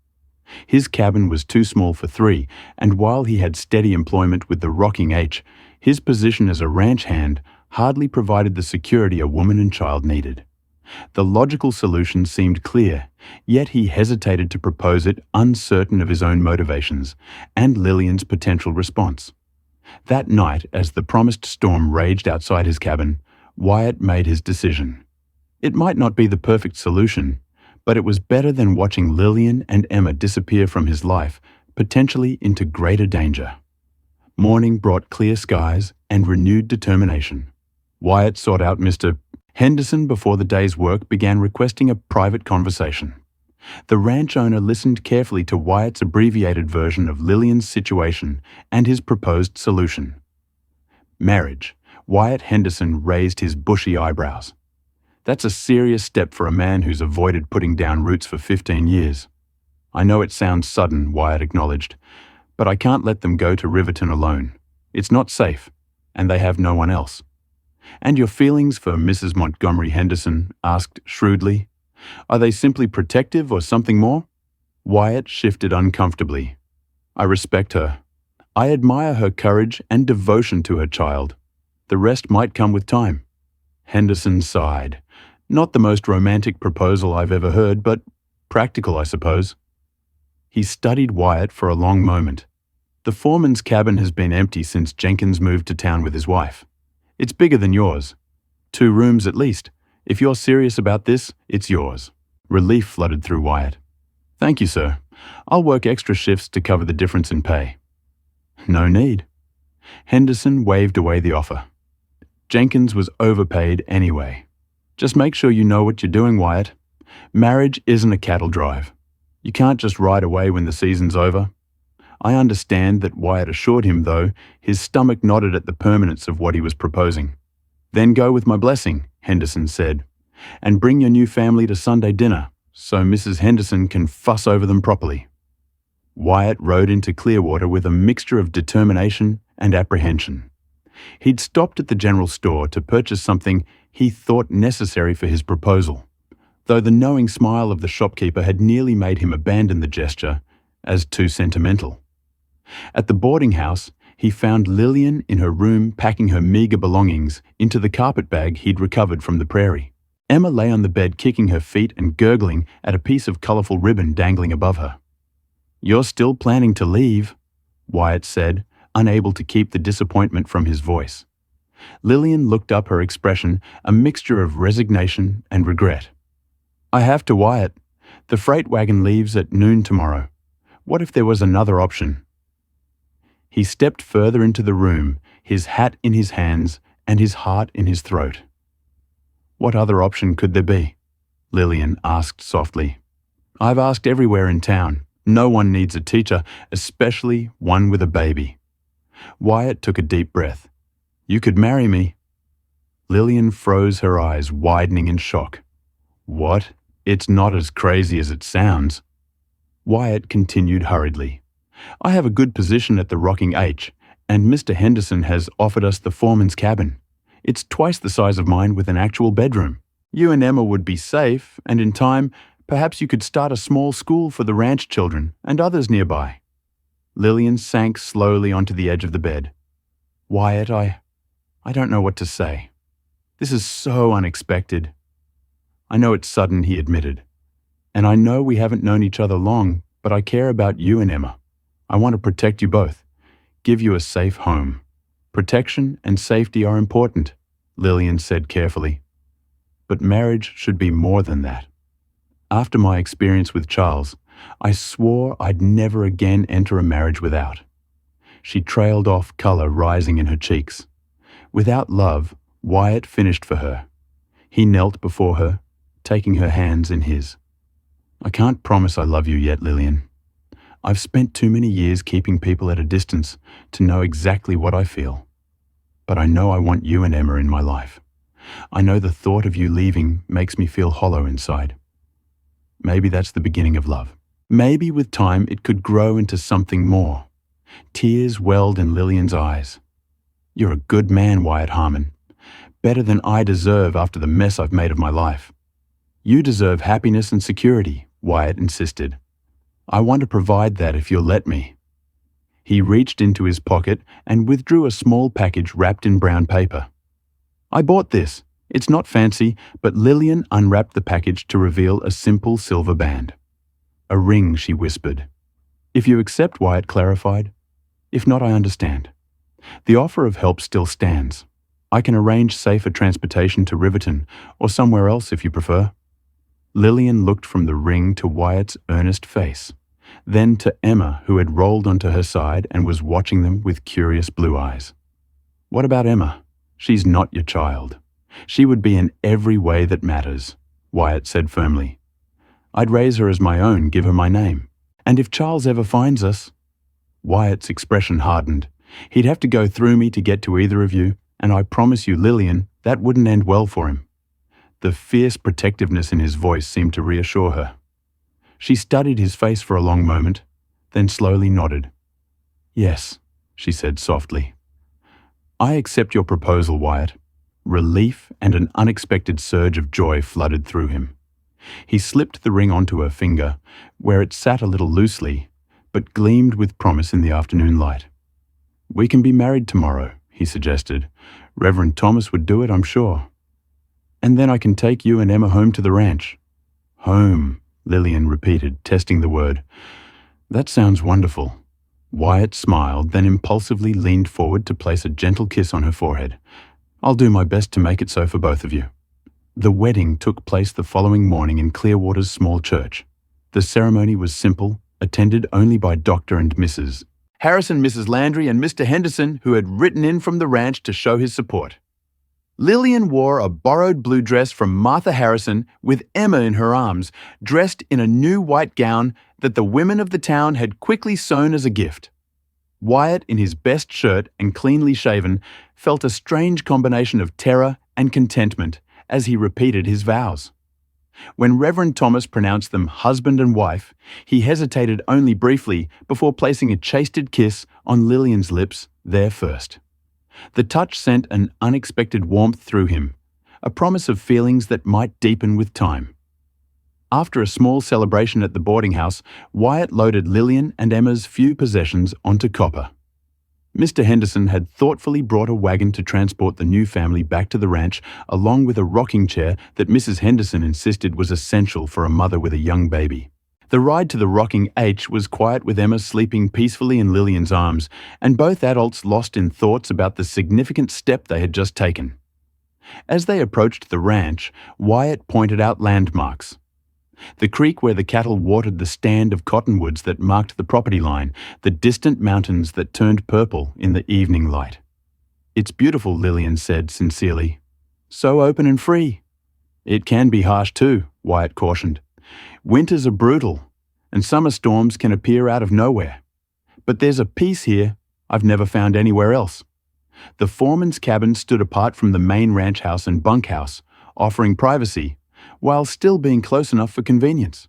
His cabin was too small for three, and while he had steady employment with the Rocking H, his position as a ranch hand hardly provided the security a woman and child needed. The logical solution seemed clear, yet he hesitated to propose it, uncertain of his own motivations and Lillian's potential response. That night, as the promised storm raged outside his cabin, Wyatt made his decision. It might not be the perfect solution, but it was better than watching Lillian and Emma disappear from his life, potentially into greater danger. Morning brought clear skies and renewed determination. Wyatt sought out Mr. Henderson before the day's work began, requesting a private conversation. The ranch owner listened carefully to Wyatt's abbreviated version of Lillian's situation and his proposed solution. Marriage. Wyatt Henderson raised his bushy eyebrows. "That's a serious step for a man who's avoided putting down roots for 15 years. "I know it sounds sudden," Wyatt acknowledged, "but I can't let them go to Riverton alone. It's not safe, and they have no one else." "And your feelings for Mrs. Montgomery Henderson?" asked shrewdly. "Are they simply protective or something more?" Wyatt shifted uncomfortably. "I respect her. I admire her courage and devotion to her child. The rest might come with time." Henderson sighed. "Not the most romantic proposal I've ever heard, but practical, I suppose." He studied Wyatt for a long moment. "The foreman's cabin has been empty since Jenkins moved to town with his wife. It's bigger than yours. 2 rooms at least. If you're serious about this, it's yours." Relief flooded through Wyatt. "Thank you, sir. I'll work extra shifts to cover the difference in pay." "No need." Henderson waved away the offer. Jenkins was overpaid anyway. "Just make sure you know what you're doing, Wyatt. Marriage isn't a cattle drive. You can't just ride away when the season's over." I understand that Wyatt assured him, though his stomach nodded at the permanence of what he was proposing. "Then go with my blessing," Henderson said, "and bring your new family to Sunday dinner so Mrs. Henderson can fuss over them properly." Wyatt rode into Clearwater with a mixture of determination and apprehension. He'd stopped at the general store to purchase something he thought necessary for his proposal, though the knowing smile of the shopkeeper had nearly made him abandon the gesture as too sentimental. At the boarding house, he found Lillian in her room packing her meager belongings into the carpet bag he'd recovered from the prairie. Emma lay on the bed kicking her feet and gurgling at a piece of colourful ribbon dangling above her. "You're still planning to leave," Wyatt said, unable to keep the disappointment from his voice. Lillian looked up, her expression a mixture of resignation and regret. "I have to, Wyatt. The freight wagon leaves at noon tomorrow. What if there was another option?" He stepped further into the room, his hat in his hands and his heart in his throat. "What other option could there be?" Lillian asked softly. "I've asked everywhere in town. No one needs a teacher, especially one with a baby." Wyatt took a deep breath. "You could marry me." Lillian froze, her eyes widening in shock. "What? It's not as crazy as it sounds." Wyatt continued hurriedly. "I have a good position at the Rocking H, and Mr. Henderson has offered us the foreman's cabin. It's twice the size of mine with an actual bedroom. You and Emma would be safe, and in time, perhaps you could start a small school for the ranch children and others nearby." Lillian sank slowly onto the edge of the bed. "Wyatt, I don't know what to say. This is so unexpected." "I know it's sudden," he admitted. "And I know we haven't known each other long, but I care about you and Emma. I want to protect you both, give you a safe home. Protection and safety are important," Lillian said carefully. "But marriage should be more than that. After my experience with Charles, I swore I'd never again enter a marriage without." She trailed off, color rising in her cheeks. Without love, Wyatt finished for her. He knelt before her, taking her hands in his. "I can't promise I love you yet, Lillian. I've spent too many years keeping people at a distance to know exactly what I feel. But I know I want you and Emma in my life. I know the thought of you leaving makes me feel hollow inside. Maybe that's the beginning of love. Maybe with time it could grow into something more." Tears welled in Lillian's eyes. "You're a good man, Wyatt Harmon. Better than I deserve after the mess I've made of my life." "You deserve happiness and security," Wyatt insisted. "I want to provide that if you'll let me." He reached into his pocket and withdrew a small package wrapped in brown paper. "I bought this. It's not fancy," but Lillian unwrapped the package to reveal a simple silver band. "A ring," she whispered. "If you accept," Wyatt clarified. "If not, I understand. The offer of help still stands. I can arrange safer transportation to Riverton or somewhere else if you prefer." Lillian looked from the ring to Wyatt's earnest face, then to Emma, who had rolled onto her side and was watching them with curious blue eyes. "What about Emma? She's not your child. She would be in every way that matters," Wyatt said firmly. "I'd raise her as my own, give her my name. And if Charles ever finds us—" Wyatt's expression hardened. "He'd have to go through me to get to either of you, and I promise you, Lillian, that wouldn't end well for him." The fierce protectiveness in his voice seemed to reassure her. She studied his face for a long moment, then slowly nodded. "Yes," she said softly. "I accept your proposal, Wyatt." Relief and an unexpected surge of joy flooded through him. He slipped the ring onto her finger, where it sat a little loosely, but gleamed with promise in the afternoon light. "We can be married tomorrow," he suggested. "Reverend Thomas would do it, I'm sure. And then I can take you and Emma home to the ranch." "Home," Lillian repeated, testing the word. "That sounds wonderful." Wyatt smiled, then impulsively leaned forward to place a gentle kiss on her forehead. "I'll do my best to make it so for both of you." The wedding took place the following morning in Clearwater's small church. The ceremony was simple, attended only by Dr. and Mrs. Harrison, Mrs. Landry, and Mr. Henderson, who had written in from the ranch to show his support. Lillian wore a borrowed blue dress from Martha Harrison with Emma in her arms, dressed in a new white gown that the women of the town had quickly sewn as a gift. Wyatt, in his best shirt and cleanly shaven, felt a strange combination of terror and contentment as he repeated his vows. When Reverend Thomas pronounced them husband and wife, he hesitated only briefly before placing a chastened kiss on Lillian's lips there first. The touch sent an unexpected warmth through him, a promise of feelings that might deepen with time. After a small celebration at the boarding house, Wyatt loaded Lillian and Emma's few possessions onto Copper. Mr. Henderson had thoughtfully brought a wagon to transport the new family back to the ranch, along with a rocking chair that Mrs. Henderson insisted was essential for a mother with a young baby. The ride to the rocking H was quiet, with Emma sleeping peacefully in Lillian's arms, and both adults lost in thoughts about the significant step they had just taken. As they approached the ranch, Wyatt pointed out landmarks. The creek where the cattle watered the stand of cottonwoods that marked the property line, the distant mountains that turned purple in the evening light. "It's beautiful," Lillian said sincerely. "So open and free." "It can be harsh too," Wyatt cautioned. "Winters are brutal, and summer storms can appear out of nowhere. But there's a peace here I've never found anywhere else." The foreman's cabin stood apart from the main ranch house and bunkhouse, offering privacy, while still being close enough for convenience.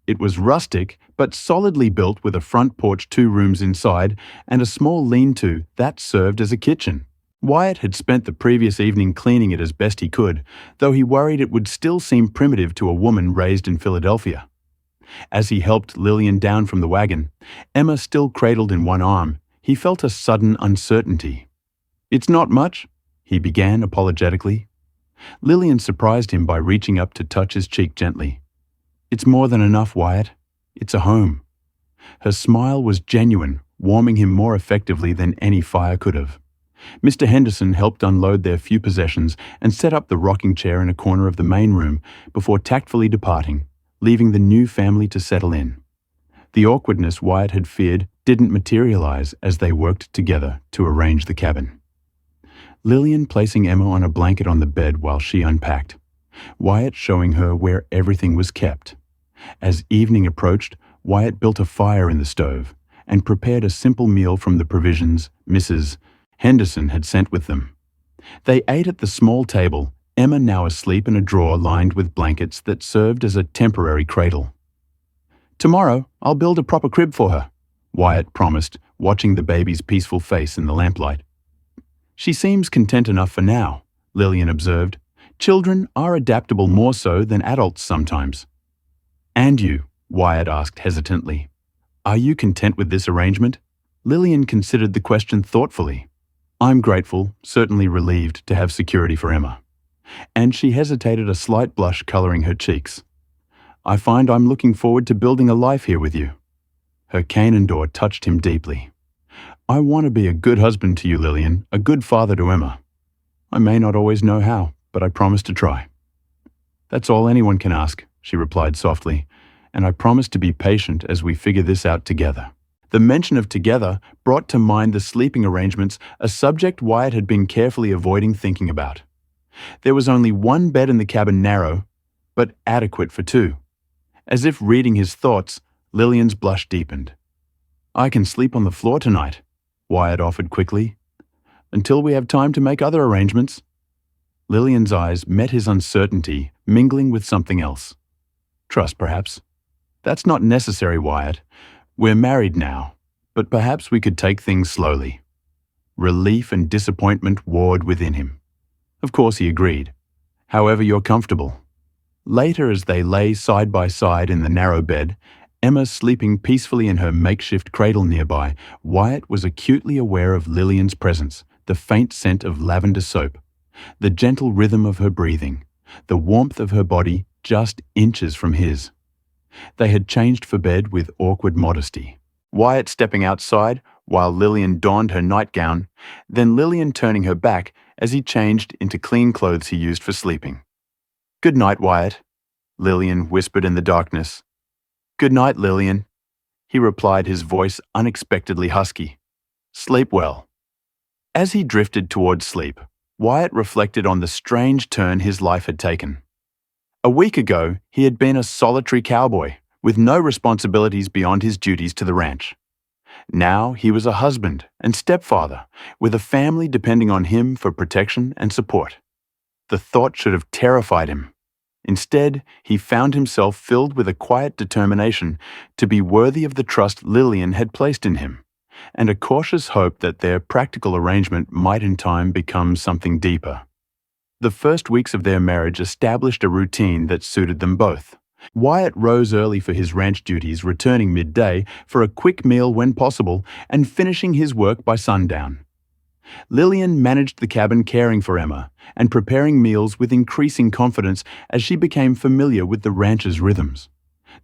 It was rustic, but solidly built, with a front porch, 2 rooms inside, and a small lean-to that served as a kitchen. Wyatt had spent the previous evening cleaning it as best he could, though he worried it would still seem primitive to a woman raised in Philadelphia. As he helped Lillian down from the wagon, Emma still cradled in one arm, he felt a sudden uncertainty. "It's not much," he began apologetically. Lillian surprised him by reaching up to touch his cheek gently. "It's more than enough, Wyatt. It's a home." Her smile was genuine, warming him more effectively than any fire could have. Mr. Henderson helped unload their few possessions and set up the rocking chair in a corner of the main room before tactfully departing, leaving the new family to settle in. The awkwardness Wyatt had feared didn't materialize as they worked together to arrange the cabin. Lillian placing Emma on a blanket on the bed while she unpacked, Wyatt showing her where everything was kept. As evening approached, Wyatt built a fire in the stove and prepared a simple meal from the provisions Mrs. Henderson had sent with them. They ate at the small table, Emma now asleep in a drawer lined with blankets that served as a temporary cradle. "Tomorrow, I'll build a proper crib for her," Wyatt promised, watching the baby's peaceful face in the lamplight. "She seems content enough for now," Lillian observed. "Children are adaptable more so than adults sometimes." "And you?" Wyatt asked hesitantly. "Are you content with this arrangement?" Lillian considered the question thoughtfully. "I'm grateful, certainly relieved to have security for Emma." And she hesitated, a slight blush coloring her cheeks. "I find I'm looking forward to building a life here with you." Her Canaan door touched him deeply. "I want to be a good husband to you, Lillian, a good father to Emma. I may not always know how, but I promise to try." "That's all anyone can ask," she replied softly, "and I promise to be patient as we figure this out together." The mention of together brought to mind the sleeping arrangements, a subject Wyatt had been carefully avoiding thinking about. There was only one bed in the cabin, narrow, but adequate for 2. As if reading his thoughts, Lillian's blush deepened. "I can sleep on the floor tonight," Wyatt offered quickly, "until we have time to make other arrangements." Lillian's eyes met his uncertainty, mingling with something else. "Trust, perhaps." "That's not necessary, Wyatt. We're married now, but perhaps we could take things slowly." Relief and disappointment warred within him. Of course he agreed. "However you're comfortable." Later, as they lay side by side in the narrow bed, Emma sleeping peacefully in her makeshift cradle nearby, Wyatt was acutely aware of Lillian's presence, the faint scent of lavender soap, the gentle rhythm of her breathing, the warmth of her body just inches from his. They had changed for bed with awkward modesty. Wyatt stepping outside while Lillian donned her nightgown, then Lillian turning her back as he changed into clean clothes he used for sleeping. "Good night, Wyatt," Lillian whispered in the darkness. "Good night, Lillian," he replied, his voice unexpectedly husky. "Sleep well." As he drifted towards sleep, Wyatt reflected on the strange turn his life had taken. A week ago, he had been a solitary cowboy, with no responsibilities beyond his duties to the ranch. Now he was a husband and stepfather, with a family depending on him for protection and support. The thought should have terrified him. Instead, he found himself filled with a quiet determination to be worthy of the trust Lillian had placed in him, and a cautious hope that their practical arrangement might in time become something deeper. The first weeks of their marriage established a routine that suited them both. Wyatt rose early for his ranch duties, returning midday for a quick meal when possible and finishing his work by sundown. Lillian managed the cabin, caring for Emma and preparing meals with increasing confidence as she became familiar with the ranch's rhythms.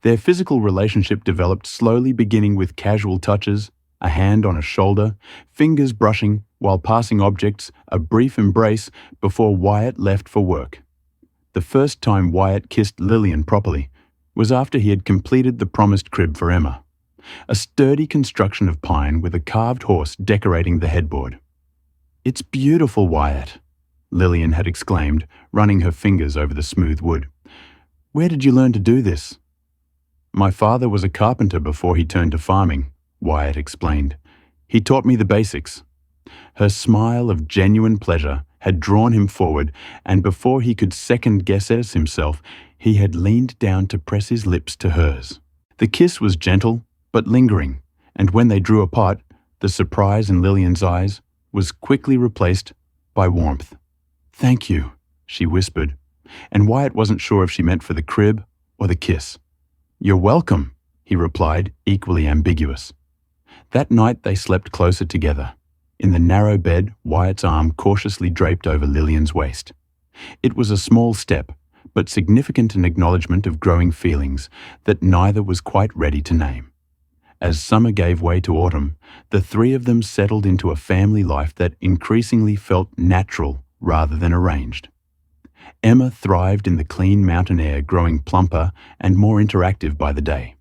Their physical relationship developed slowly, beginning with casual touches, a hand on a shoulder, fingers brushing while passing objects, a brief embrace before Wyatt left for work. The first time Wyatt kissed Lillian properly was after he had completed the promised crib for Emma, a sturdy construction of pine with a carved horse decorating the headboard. "It's beautiful, Wyatt," Lillian had exclaimed, running her fingers over the smooth wood. "Where did you learn to do this?" "My father was a carpenter before he turned to farming," Wyatt explained. "He taught me the basics." Her smile of genuine pleasure had drawn him forward, and before he could second-guess himself, he had leaned down to press his lips to hers. The kiss was gentle but lingering, and when they drew apart, the surprise in Lillian's eyes was quickly replaced by warmth. "Thank you," she whispered, and Wyatt wasn't sure if she meant for the crib or the kiss. "You're welcome," he replied, equally ambiguous. That night they slept closer together. In the narrow bed, Wyatt's arm cautiously draped over Lillian's waist. It was a small step, but significant an acknowledgement of growing feelings that neither was quite ready to name. As summer gave way to autumn, the three of them settled into a family life that increasingly felt natural rather than arranged. Emma thrived in the clean mountain air, growing plumper and more interactive by the day.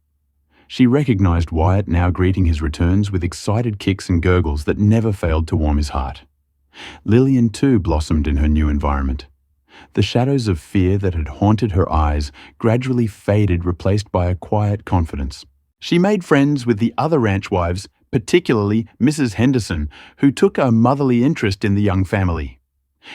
She recognized Wyatt, now greeting his returns with excited kicks and gurgles that never failed to warm his heart. Lillian too blossomed in her new environment. The shadows of fear that had haunted her eyes gradually faded, replaced by a quiet confidence. She made friends with the other ranch wives, particularly Mrs. Henderson, who took a motherly interest in the young family.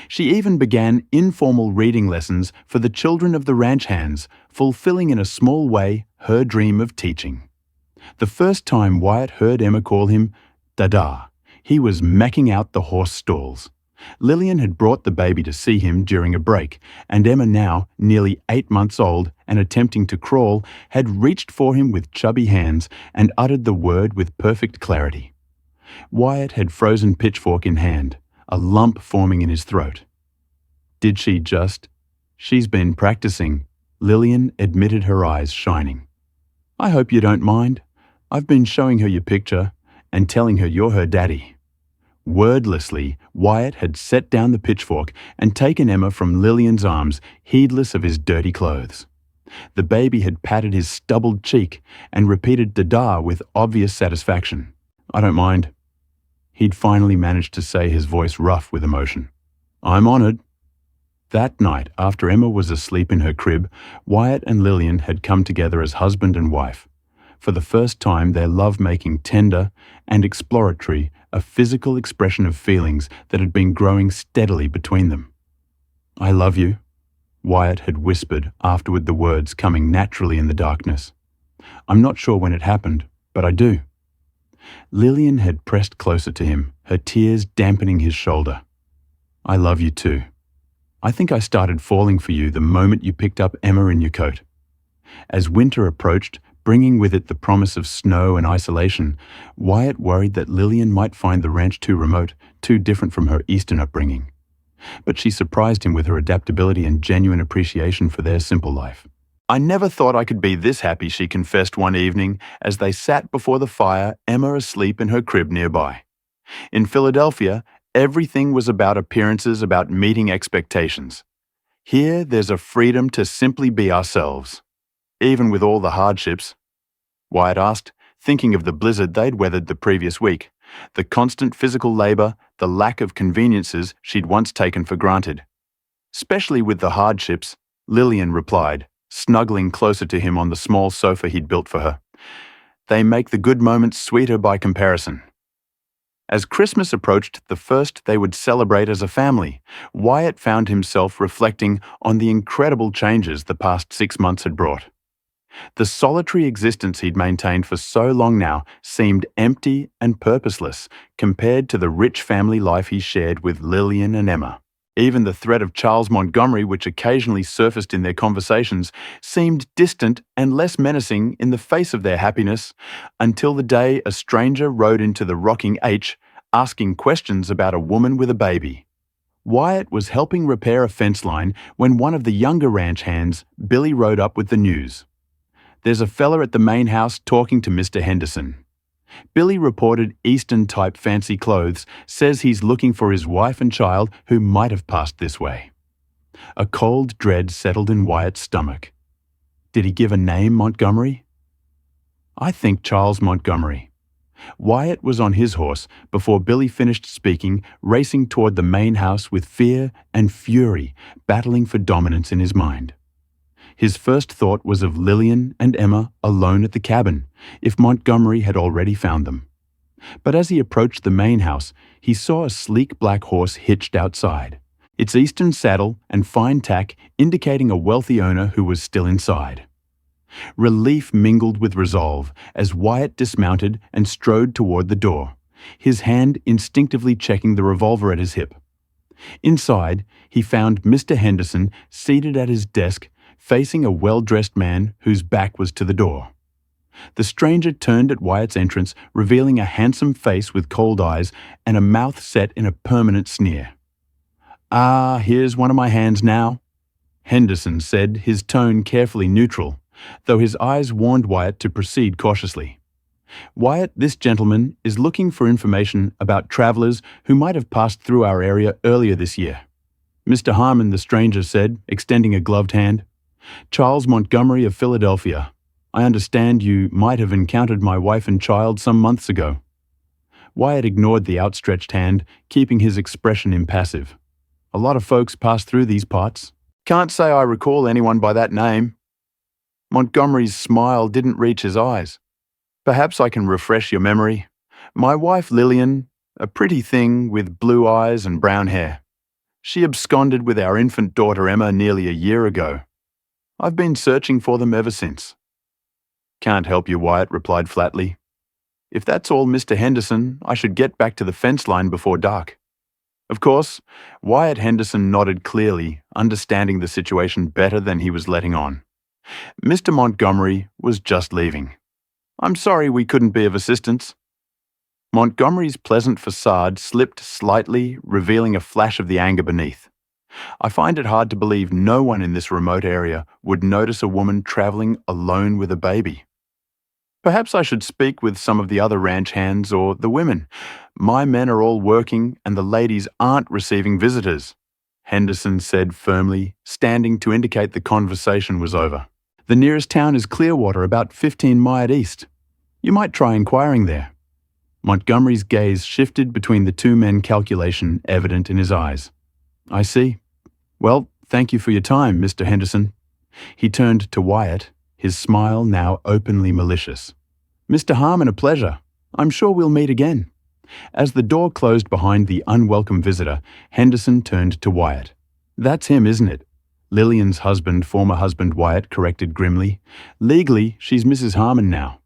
She even began informal reading lessons for the children of the ranch hands, fulfilling in a small way her dream of teaching. The first time Wyatt heard Emma call him Dada, he was macking out the horse stalls. Lillian had brought the baby to see him during a break, and Emma, now nearly 8 months old and attempting to crawl, had reached for him with chubby hands and uttered the word with perfect clarity. Wyatt had frozen pitchfork in hand, a lump forming in his throat. "Did she just?" "She's been practicing," Lillian admitted, her eyes shining. "I hope you don't mind. I've been showing her your picture and telling her you're her daddy." Wordlessly, Wyatt had set down the pitchfork and taken Emma from Lillian's arms, heedless of his dirty clothes. The baby had patted his stubbled cheek and repeated "Dada" with obvious satisfaction. "I don't mind." He'd finally managed to say, his voice rough with emotion. "I'm honored." That night, after Emma was asleep in her crib, Wyatt and Lillian had come together as husband and wife. For the first time, their love-making tender and exploratory, a physical expression of feelings that had been growing steadily between them. "I love you," Wyatt had whispered, afterward the words coming naturally in the darkness. "I'm not sure when it happened, but I do." Lillian had pressed closer to him, her tears dampening his shoulder. "I love you too. I think I started falling for you the moment you picked up Emma in your coat." As winter approached, bringing with it the promise of snow and isolation, Wyatt worried that Lillian might find the ranch too remote, too different from her eastern upbringing. But she surprised him with her adaptability and genuine appreciation for their simple life. "I never thought I could be this happy," she confessed one evening as they sat before the fire, Emma asleep in her crib nearby. In Philadelphia, everything was about appearances, about meeting expectations. Here, there's a freedom to simply be ourselves, even with all the hardships. Wyatt asked, thinking of the blizzard they'd weathered the previous week, the constant physical labor, the lack of conveniences she'd once taken for granted. Especially with the hardships, Lillian replied, snuggling closer to him on the small sofa he'd built for her. They make the good moments sweeter by comparison. As Christmas approached, the first they would celebrate as a family, Wyatt found himself reflecting on the incredible changes the past 6 months had brought. The solitary existence he'd maintained for so long now seemed empty and purposeless compared to the rich family life he shared with Lillian and Emma. Even the threat of Charles Montgomery, which occasionally surfaced in their conversations, seemed distant and less menacing in the face of their happiness, until the day a stranger rode into the rocking H, asking questions about a woman with a baby. Wyatt was helping repair a fence line when one of the younger ranch hands, Billy, rode up with the news. "There's a fella at the main house talking to Mr. Henderson." Billy reported Eastern-type fancy clothes, says he's looking for his wife and child who might have passed this way. A cold dread settled in Wyatt's stomach. Did he give a name, Montgomery? I think Charles Montgomery. Wyatt was on his horse before Billy finished speaking, racing toward the main house with fear and fury battling for dominance in his mind. His first thought was of Lillian and Emma alone at the cabin, if Montgomery had already found them. But as he approached the main house, he saw a sleek black horse hitched outside, its eastern saddle and fine tack indicating a wealthy owner who was still inside. Relief mingled with resolve as Wyatt dismounted and strode toward the door, his hand instinctively checking the revolver at his hip. Inside, he found Mr. Henderson seated at his desk, facing a well-dressed man whose back was to the door. The stranger turned at Wyatt's entrance, revealing a handsome face with cold eyes and a mouth set in a permanent sneer. "Ah, here's one of my hands now," Henderson said, his tone carefully neutral, though his eyes warned Wyatt to proceed cautiously. "Wyatt, this gentleman is looking for information about travelers who might have passed through our area earlier this year." "Mr. Harmon," the stranger said, extending a gloved hand. "Charles Montgomery of Philadelphia. I understand you might have encountered my wife and child some months ago." Wyatt ignored the outstretched hand, keeping his expression impassive. "A lot of folks pass through these parts. Can't say I recall anyone by that name." Montgomery's smile didn't reach his eyes. "Perhaps I can refresh your memory. My wife Lillian, a pretty thing with blue eyes and brown hair. She absconded with our infant daughter Emma nearly a year ago. I've been searching for them ever since." "Can't help you," Wyatt replied flatly. "If that's all Mr. Henderson, I should get back to the fence line before dark." Of course, Wyatt Henderson nodded clearly, understanding the situation better than he was letting on. Mr. Montgomery was just leaving. "I'm sorry we couldn't be of assistance." Montgomery's pleasant facade slipped slightly, revealing a flash of the anger beneath. "I find it hard to believe no one in this remote area would notice a woman traveling alone with a baby. Perhaps I should speak with some of the other ranch hands or the women. My men are all working and the ladies aren't receiving visitors," Henderson said firmly, standing to indicate the conversation was over. "The nearest town is Clearwater, about 15 miles east. You might try inquiring there." Montgomery's gaze shifted between the two men, calculation evident in his eyes. "I see. Well, thank you for your time, Mr. Henderson." He turned to Wyatt, his smile now openly malicious. "Mr. Harmon, a pleasure. I'm sure we'll meet again." As the door closed behind the unwelcome visitor, Henderson turned to Wyatt. "That's him, isn't it?" Lillian's husband, former husband, Wyatt corrected grimly. "Legally, she's Mrs. Harmon now."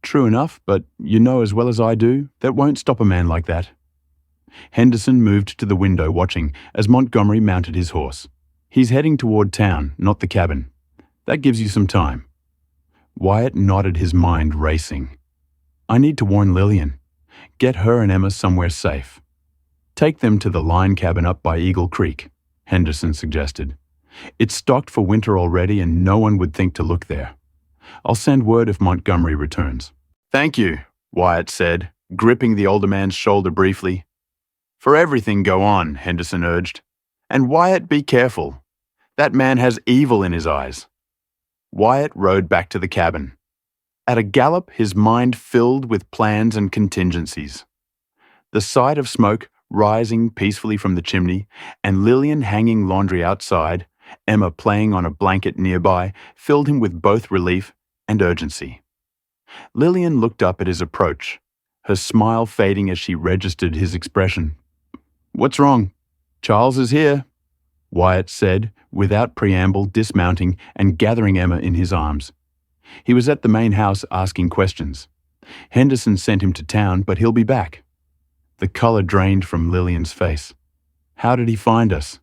"True enough, but you know as well as I do, that won't stop a man like that." Henderson moved to the window, watching as Montgomery mounted his horse. "He's heading toward town, not the cabin. That gives you some time." Wyatt nodded, his mind racing. "I need to warn Lillian. Get her and Emma somewhere safe. Take them to the line cabin up by Eagle Creek," Henderson suggested. "It's stocked for winter already and no one would think to look there. I'll send word if Montgomery returns." "Thank you," Wyatt said, gripping the older man's shoulder briefly. "For everything go on," Henderson urged. "And Wyatt, be careful. That man has evil in his eyes." Wyatt rode back to the cabin. At a gallop, his mind filled with plans and contingencies. The sight of smoke rising peacefully from the chimney, and Lillian hanging laundry outside, Emma playing on a blanket nearby, filled him with both relief and urgency. Lillian looked up at his approach, her smile fading as she registered his expression. "What's wrong?" "Charles is here," Wyatt said, without preamble, dismounting and gathering Emma in his arms. "He was at the main house asking questions. Henderson sent him to town, but he'll be back." The color drained from Lillian's face. "How did he find us?"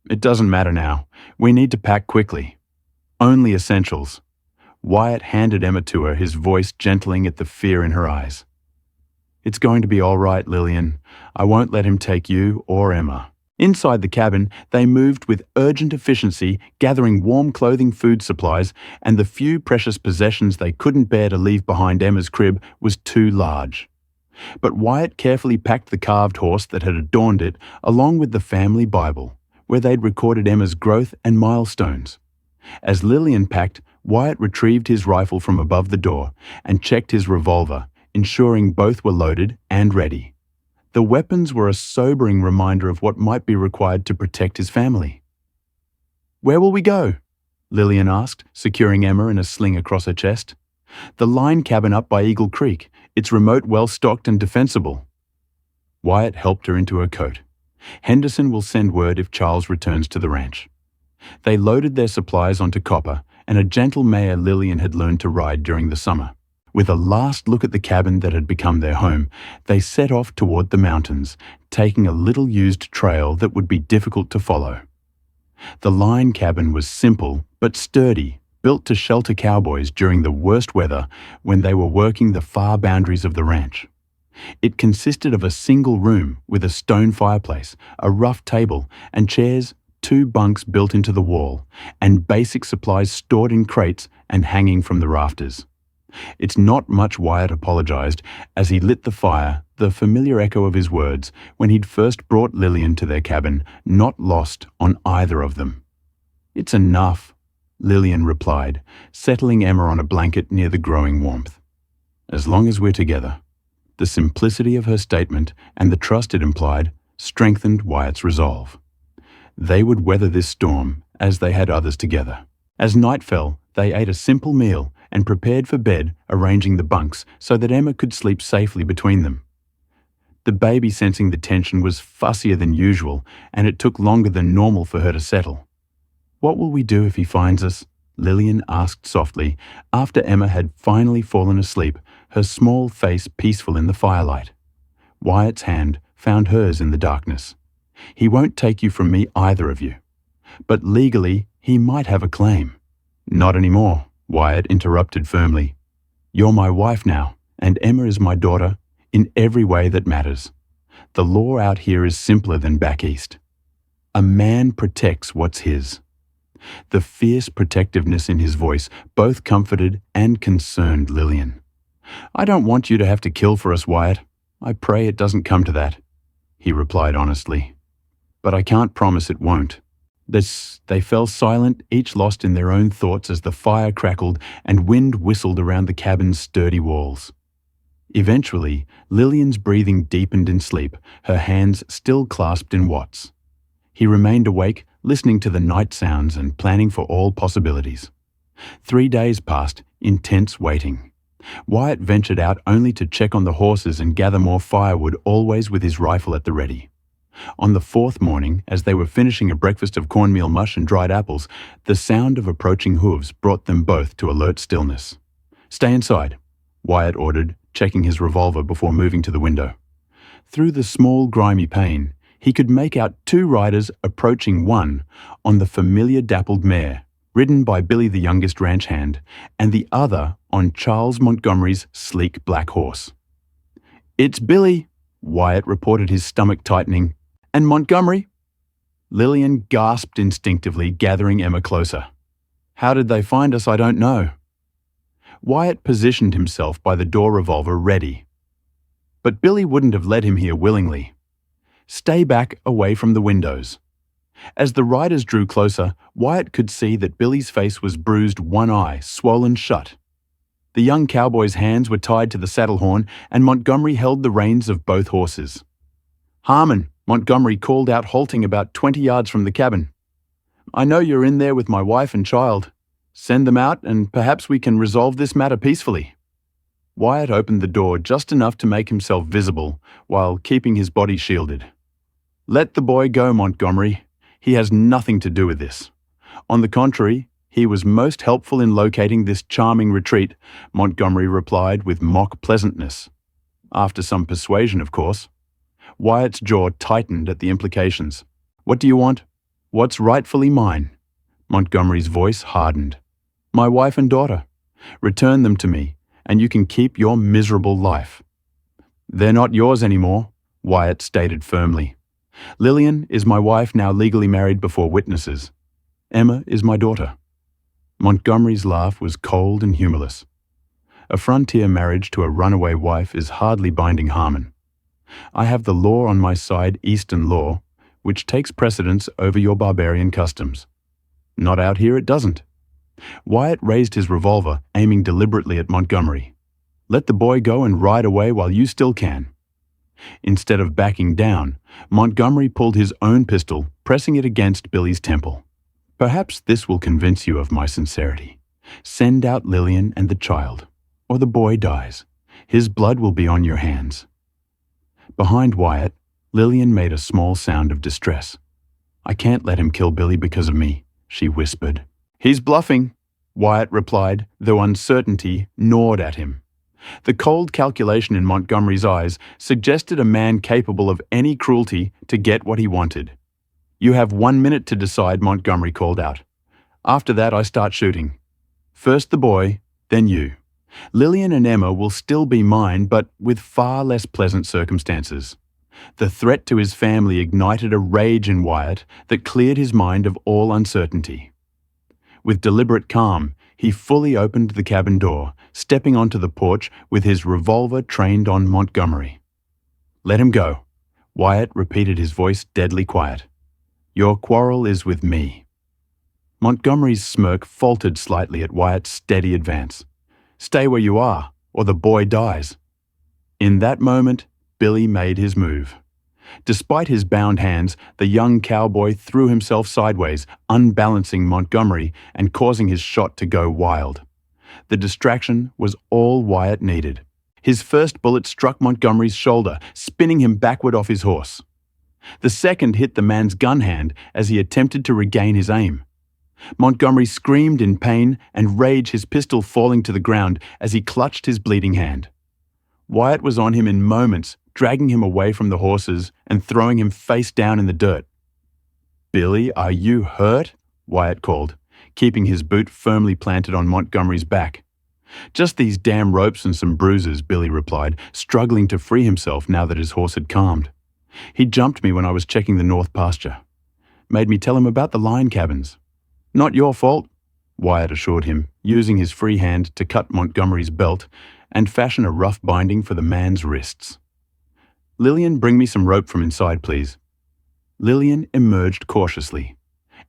"It doesn't matter now. We need to pack quickly. Only essentials." Wyatt handed Emma to her, his voice gentling at the fear in her eyes. "It's going to be all right, Lillian. I won't let him take you or Emma." Inside the cabin, they moved with urgent efficiency, gathering warm clothing, food supplies, and the few precious possessions they couldn't bear to leave behind. Emma's crib was too large. But Wyatt carefully packed the carved horse that had adorned it, along with the family Bible, where they'd recorded Emma's growth and milestones. As Lillian packed, Wyatt retrieved his rifle from above the door and checked his revolver, ensuring both were loaded and ready. The weapons were a sobering reminder of what might be required to protect his family. "Where will we go?" Lillian asked, securing Emma in a sling across her chest. "The line cabin up by Eagle Creek. It's remote, well-stocked and defensible." Wyatt helped her into her coat. "Henderson will send word if Charles returns to the ranch." They loaded their supplies onto Copper and a gentle mare Lillian had learned to ride during the summer. With a last look at the cabin that had become their home, they set off toward the mountains, taking a little-used trail that would be difficult to follow. The line cabin was simple but sturdy, built to shelter cowboys during the worst weather when they were working the far boundaries of the ranch. It consisted of a single room with a stone fireplace, a rough table, and chairs, 2 bunks built into the wall, and basic supplies stored in crates and hanging from the rafters. "It's not much," Wyatt apologized as he lit the fire, the familiar echo of his words when he'd first brought Lillian to their cabin, not lost on either of them. "It's enough," Lillian replied, settling Emma on a blanket near the growing warmth. "As long as we're together." The simplicity of her statement and the trust it implied strengthened Wyatt's resolve. They would weather this storm as they had others together. As night fell, they ate a simple meal and prepared for bed, arranging the bunks so that Emma could sleep safely between them. The baby, sensing the tension, was fussier than usual, and it took longer than normal for her to settle. "What will we do if he finds us?" Lillian asked softly, after Emma had finally fallen asleep, her small face peaceful in the firelight. Wyatt's hand found hers in the darkness. "He won't take you from me, either of you. But legally, he might have a claim." "Not anymore," Wyatt interrupted firmly. "You're my wife now, and Emma is my daughter in every way that matters. The law out here is simpler than back east. A man protects what's his." The fierce protectiveness in his voice both comforted and concerned Lillian. "I don't want you to have to kill for us, Wyatt. I pray it doesn't come to that," he replied honestly. "But I can't promise it won't." They fell silent, each lost in their own thoughts as the fire crackled and wind whistled around the cabin's sturdy walls. Eventually, Lillian's breathing deepened in sleep, her hands still clasped in Watt's. He remained awake, listening to the night sounds and planning for all possibilities. 3 days passed in tense waiting. Wyatt ventured out only to check on the horses and gather more firewood, always with his rifle at the ready. On the 4th morning, as they were finishing a breakfast of cornmeal mush and dried apples, the sound of approaching hooves brought them both to alert stillness. "Stay inside," Wyatt ordered, checking his revolver before moving to the window. Through the small, grimy pane, he could make out 2 riders approaching, one on the familiar dappled mare, ridden by Billy, the youngest ranch hand, and the other on Charles Montgomery's sleek black horse. "It's Billy," Wyatt reported, his stomach tightening. "And Montgomery?" Lillian gasped instinctively, gathering Emma closer. "How did they find us? I don't know." Wyatt positioned himself by the door, revolver ready. "But Billy wouldn't have led him here willingly. Stay back, away from the windows." As the riders drew closer, Wyatt could see that Billy's face was bruised, one eye swollen shut. The young cowboy's hands were tied to the saddle horn, and Montgomery held the reins of both horses. "Harmon," Montgomery called out, halting about 20 yards from the cabin. "I know you're in there with my wife and child. Send them out, and perhaps we can resolve this matter peacefully." Wyatt opened the door just enough to make himself visible, while keeping his body shielded. "Let the boy go, Montgomery. He has nothing to do with this. On the contrary, he was most helpful in locating this charming retreat," Montgomery replied with mock pleasantness. After some persuasion, of course. Wyatt's jaw tightened at the implications. "What do you want?" "What's rightfully mine?" Montgomery's voice hardened. "My wife and daughter. Return them to me, and you can keep your miserable life." "They're not yours anymore," Wyatt stated firmly. "Lillian is my wife, now legally married before witnesses. Emma is my daughter." Montgomery's laugh was cold and humorless. A frontier marriage to a runaway wife is hardly binding, Harmon. I have the law on my side, Eastern law, which takes precedence over your barbarian customs. Not out here, it doesn't. Wyatt raised his revolver, aiming deliberately at Montgomery. "Let the boy go and ride away while you still can." Instead of backing down, Montgomery pulled his own pistol, pressing it against Billy's temple. "Perhaps this will convince you of my sincerity. Send out Lillian and the child, or the boy dies. His blood will be on your hands." Behind Wyatt, Lillian made a small sound of distress. "I can't let him kill Billy because of me," she whispered. "He's bluffing," Wyatt replied, though uncertainty gnawed at him. The cold calculation in Montgomery's eyes suggested a man capable of any cruelty to get what he wanted. "You have 1 minute to decide," Montgomery called out. "After that, I start shooting. First the boy, then you. Lillian and Emma will still be mine, but with far less pleasant circumstances." The threat to his family ignited a rage in Wyatt that cleared his mind of all uncertainty. With deliberate calm, he fully opened the cabin door, stepping onto the porch with his revolver trained on Montgomery. "Let him go," Wyatt repeated, his voice deadly quiet. "Your quarrel is with me." Montgomery's smirk faltered slightly at Wyatt's steady advance. "Stay where you are, or the boy dies." In that moment, Billy made his move. Despite his bound hands, the young cowboy threw himself sideways, unbalancing Montgomery and causing his shot to go wild. The distraction was all Wyatt needed. His first bullet struck Montgomery's shoulder, spinning him backward off his horse. The second hit the man's gun hand as he attempted to regain his aim. Montgomery screamed in pain and rage, his pistol falling to the ground as he clutched his bleeding hand. Wyatt was on him in moments, dragging him away from the horses and throwing him face down in the dirt. "Billy, are you hurt?" Wyatt called, keeping his boot firmly planted on Montgomery's back. "Just these damn ropes and some bruises," Billy replied, struggling to free himself now that his horse had calmed. "He jumped me when I was checking the north pasture. Made me tell him about the line cabins." "Not your fault," Wyatt assured him, using his free hand to cut Montgomery's belt and fashion a rough binding for the man's wrists. "Lillian, bring me some rope from inside, please." Lillian emerged cautiously.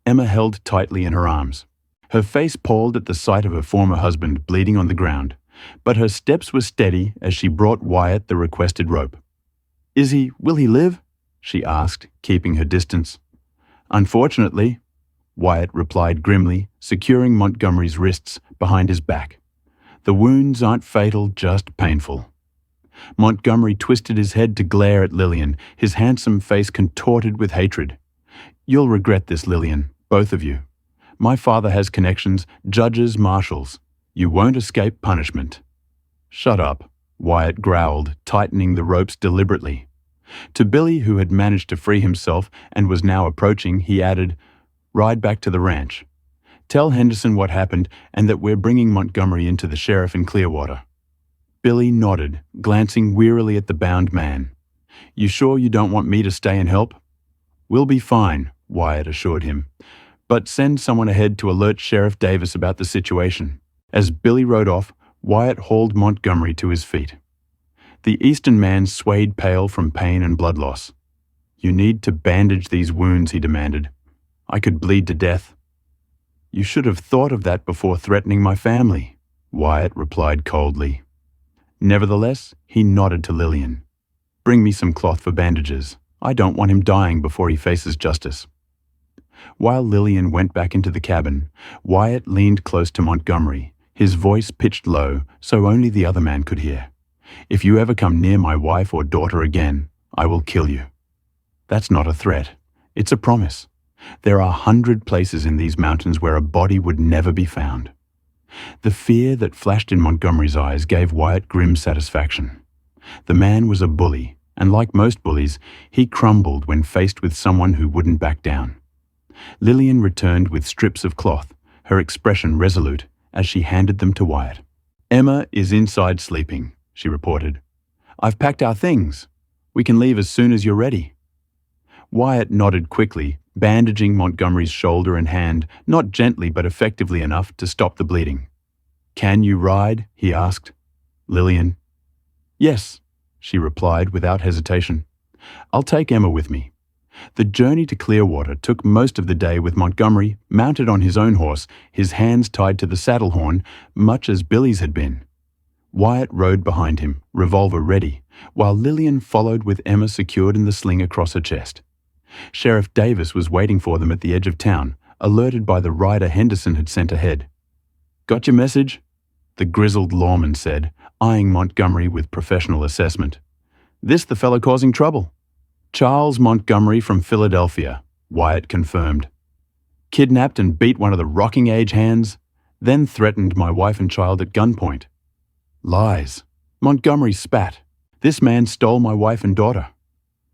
Emma held tightly in her arms. Her face palled at the sight of her former husband bleeding on the ground, but her steps were steady as she brought Wyatt the requested rope. Will he live?" she asked, keeping her distance. "Unfortunately," Wyatt replied grimly, securing Montgomery's wrists behind his back. "The wounds aren't fatal, just painful." Montgomery twisted his head to glare at Lillian, his handsome face contorted with hatred. "You'll regret this, Lillian, both of you. My father has connections, judges, marshals. You won't escape punishment." "Shut up," Wyatt growled, tightening the ropes deliberately. To Billy, who had managed to free himself and was now approaching, he added, "Ride back to the ranch. Tell Henderson what happened and that we're bringing Montgomery into the sheriff in Clearwater." Billy nodded, glancing wearily at the bound man. "You sure you don't want me to stay and help?" "We'll be fine," Wyatt assured him. "But send someone ahead to alert Sheriff Davis about the situation." As Billy rode off, Wyatt hauled Montgomery to his feet. The Eastern man swayed pale from pain and blood loss. "You need to bandage these wounds," he demanded. I could bleed to death." "You should have thought of that before threatening my family," Wyatt replied coldly. Nevertheless, he nodded to Lillian. "Bring me some cloth for bandages. I don't want him dying before he faces justice." While Lillian went back into the cabin, Wyatt leaned close to Montgomery, his voice pitched low so only the other man could hear. "If you ever come near my wife or daughter again, I will kill you." That's not a threat. It's a promise. There are 100 places in these mountains where a body would never be found. The fear that flashed in Montgomery's eyes gave Wyatt grim satisfaction. The man was a bully, and like most bullies, he crumbled when faced with someone who wouldn't back down. Lillian returned with strips of cloth, her expression resolute, as she handed them to Wyatt. "Emma is inside sleeping," she reported. "I've packed our things. We can leave as soon as you're ready." Wyatt nodded quickly, bandaging Montgomery's shoulder and hand, not gently but effectively enough to stop the bleeding. "Can you ride?" he asked. Lillian. "Yes," she replied without hesitation. "I'll take Emma with me." The journey to Clearwater took most of the day with Montgomery mounted on his own horse, his hands tied to the saddle horn, much as Billy's had been. Wyatt rode behind him, revolver ready, while Lillian followed with Emma secured in the sling across her chest. Sheriff Davis was waiting for them at the edge of town, alerted by the rider Henderson had sent ahead. "Got your message?" the grizzled lawman said, eyeing Montgomery with professional assessment. "This the fellow causing trouble." "Charles Montgomery from Philadelphia," Wyatt confirmed. "Kidnapped and beat one of the rocking age hands, then threatened my wife and child at gunpoint." "Lies." Montgomery spat. "This man stole my wife and daughter.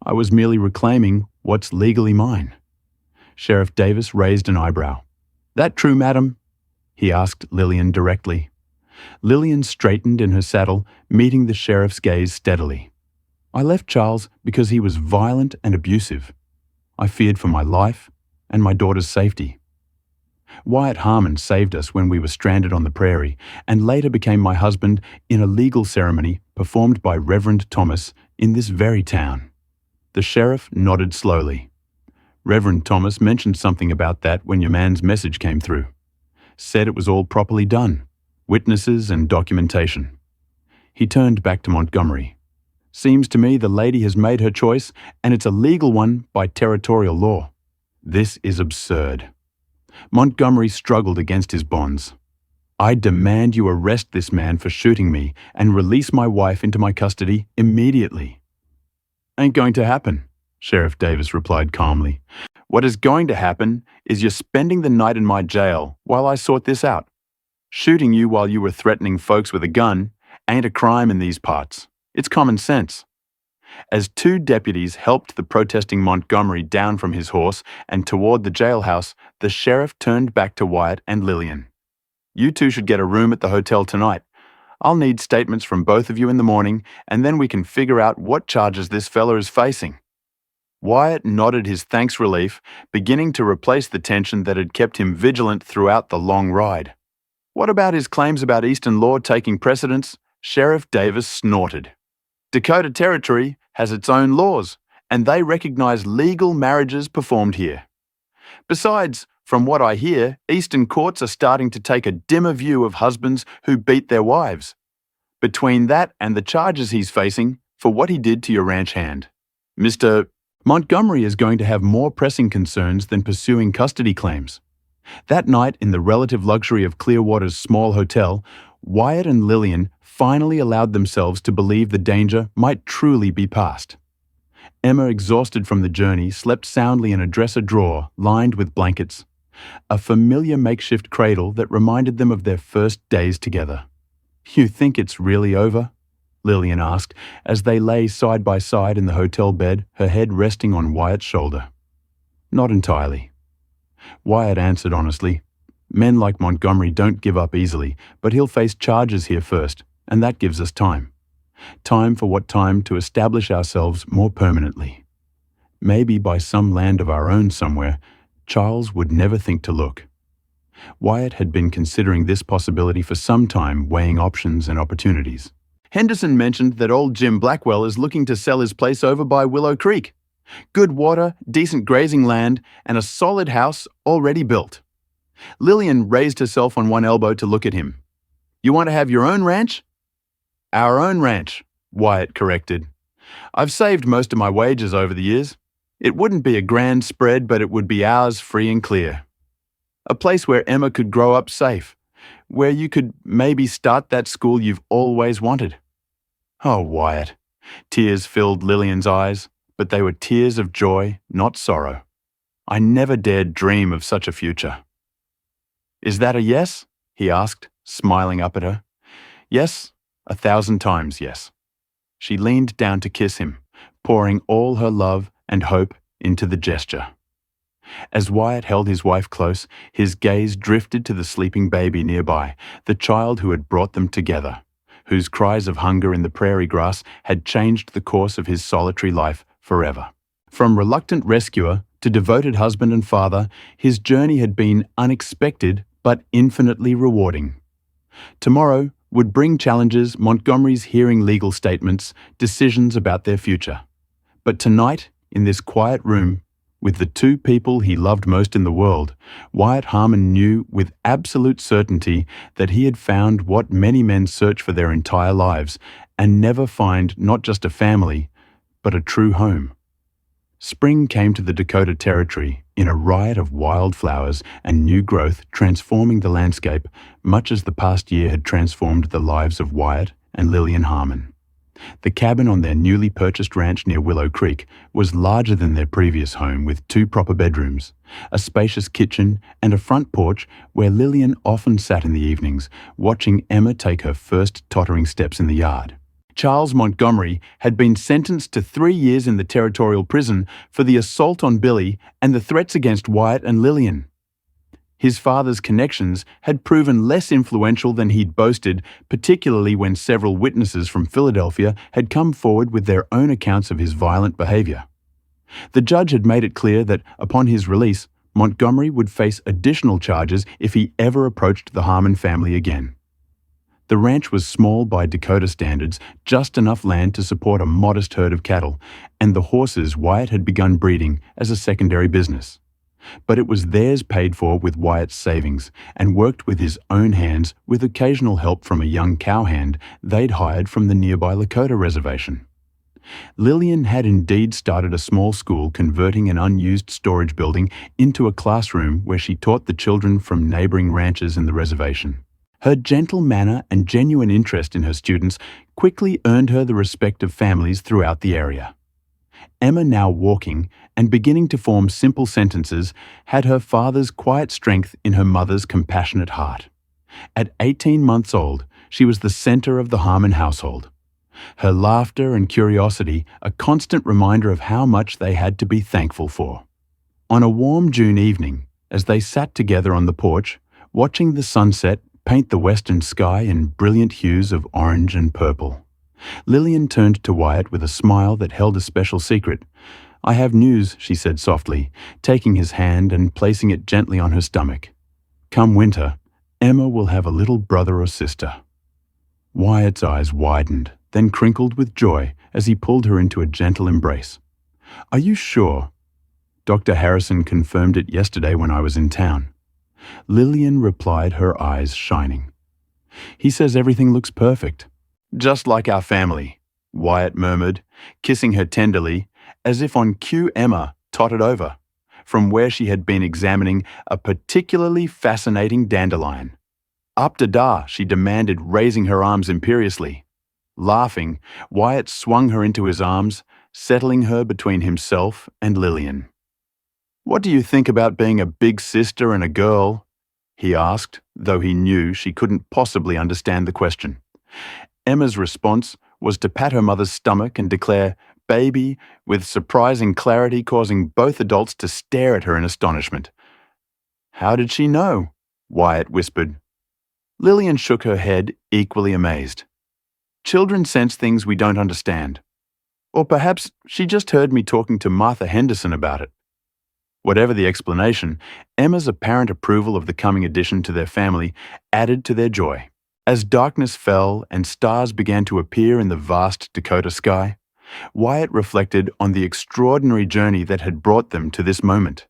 I was merely reclaiming what's legally mine." Sheriff Davis raised an eyebrow. "That true, madam?" he asked Lillian directly. Lillian straightened in her saddle, meeting the sheriff's gaze steadily. "I left Charles because he was violent and abusive. I feared for my life and my daughter's safety. Wyatt Harmon saved us when we were stranded on the prairie and later became my husband in a legal ceremony performed by Reverend Thomas in this very town." The sheriff nodded slowly. "Reverend Thomas mentioned something about that when your man's message came through. Said it was all properly done, witnesses and documentation." He turned back to Montgomery. "Seems to me the lady has made her choice, and it's a legal one by territorial law." "This is absurd." Montgomery struggled against his bonds. "I demand you arrest this man for shooting me and release my wife into my custody immediately." "Ain't going to happen," Sheriff Davis replied calmly. "What is going to happen is you're spending the night in my jail while I sort this out. Shooting you while you were threatening folks with a gun ain't a crime in these parts. It's common sense." As two deputies helped the protesting Montgomery down from his horse and toward the jailhouse, the sheriff turned back to Wyatt and Lillian. "You two should get a room at the hotel tonight. I'll need statements from both of you in the morning, and then we can figure out what charges this fella is facing." Wyatt nodded his thanks relief, beginning to replace the tension that had kept him vigilant throughout the long ride. "What about his claims about Eastern law taking precedence?" Sheriff Davis snorted. "Dakota Territory has its own laws, and they recognize legal marriages performed here. Besides, from what I hear, Eastern courts are starting to take a dimmer view of husbands who beat their wives. Between that and the charges he's facing for what he did to your ranch hand, Mr. Montgomery is going to have more pressing concerns than pursuing custody claims." That night, in the relative luxury of Clearwater's small hotel, Wyatt and Lillian finally allowed themselves to believe the danger might truly be past. Emma, exhausted from the journey, slept soundly in a dresser drawer lined with blankets, a familiar makeshift cradle that reminded them of their first days together. "You think it's really over?" Lillian asked as they lay side by side in the hotel bed, her head resting on Wyatt's shoulder. "Not entirely." Wyatt answered honestly. "Men like Montgomery don't give up easily, but he'll face charges here first, and that gives us time. Time for what time to establish ourselves more permanently. Maybe by some land of our own somewhere, Charles would never think to look." Wyatt had been considering this possibility for some time, weighing options and opportunities. "Henderson mentioned that old Jim Blackwell is looking to sell his place over by Willow Creek. Good water, decent grazing land, and a solid house already built. Lillian raised herself on one elbow to look at him. You want to have your own ranch? Our own ranch, Wyatt corrected. I've saved most of my wages over the years. It wouldn't be a grand spread, but it would be ours free and clear. A place where Emma could grow up safe, where you could maybe start that school you've always wanted. Oh, Wyatt. Tears filled Lillian's eyes, but they were tears of joy, not sorrow. I never dared dream of such a future. Is that a yes? He asked, smiling up at her. Yes, 1,000 times yes. She leaned down to kiss him, pouring all her love and hope into the gesture. As Wyatt held his wife close, his gaze drifted to the sleeping baby nearby, the child who had brought them together, whose cries of hunger in the prairie grass had changed the course of his solitary life forever. From reluctant rescuer to devoted husband and father, his journey had been unexpected but infinitely rewarding. Tomorrow would bring challenges, Montgomery's hearing legal statements, decisions about their future. But tonight, in this quiet room, with the two people he loved most in the world, Wyatt Harmon knew with absolute certainty that he had found what many men search for their entire lives and never find not just a family, but a true home. Spring came to the Dakota Territory in a riot of wildflowers and new growth, transforming the landscape, much as the past year had transformed the lives of Wyatt and Lillian Harmon. The cabin on their newly purchased ranch near Willow Creek was larger than their previous home, with 2 proper bedrooms, a spacious kitchen, and a front porch where Lillian often sat in the evenings, watching Emma take her first tottering steps in the yard. Charles Montgomery had been sentenced to 3 years in the territorial prison for the assault on Billy and the threats against Wyatt and Lillian. His father's connections had proven less influential than he'd boasted, particularly when several witnesses from Philadelphia had come forward with their own accounts of his violent behavior. The judge had made it clear that, upon his release, Montgomery would face additional charges if he ever approached the Harmon family again. The ranch was small by Dakota standards, just enough land to support a modest herd of cattle, and the horses Wyatt had begun breeding as a secondary business. But it was theirs paid for with Wyatt's savings, and worked with his own hands with occasional help from a young cowhand they'd hired from the nearby Lakota reservation. Lillian had indeed started a small school, converting an unused storage building into a classroom where she taught the children from neighboring ranches in the reservation. Her gentle manner and genuine interest in her students quickly earned her the respect of families throughout the area. Emma, now walking and beginning to form simple sentences, had her father's quiet strength in her mother's compassionate heart. At 18 months old, she was the center of the Harmon household. Her laughter and curiosity a constant reminder of how much they had to be thankful for. On a warm June evening, as they sat together on the porch, watching the sunset paint the western sky in brilliant hues of orange and purple, Lillian turned to Wyatt with a smile that held a special secret. I have news, she said softly, taking his hand and placing it gently on her stomach. Come winter, Emma will have a little brother or sister. Wyatt's eyes widened, then crinkled with joy as he pulled her into a gentle embrace. Are you sure? Dr. Harrison confirmed it yesterday when I was in town. Lillian replied, her eyes shining. He says everything looks perfect. Just like our family, Wyatt murmured, kissing her tenderly, as if on cue Emma tottered over, from where she had been examining a particularly fascinating dandelion. Up to da, she demanded, raising her arms imperiously. Laughing, Wyatt swung her into his arms, settling her between himself and Lillian. What do you think about being a big sister and a girl? He asked, though he knew she couldn't possibly understand the question. Emma's response was to pat her mother's stomach and declare, baby, with surprising clarity, causing both adults to stare at her in astonishment. How did she know? Wyatt whispered. Lillian shook her head, equally amazed. Children sense things we don't understand. Or perhaps she just heard me talking to Martha Henderson about it. Whatever the explanation, Emma's apparent approval of the coming addition to their family added to their joy. As darkness fell and stars began to appear in the vast Dakota sky, Wyatt reflected on the extraordinary journey that had brought them to this moment.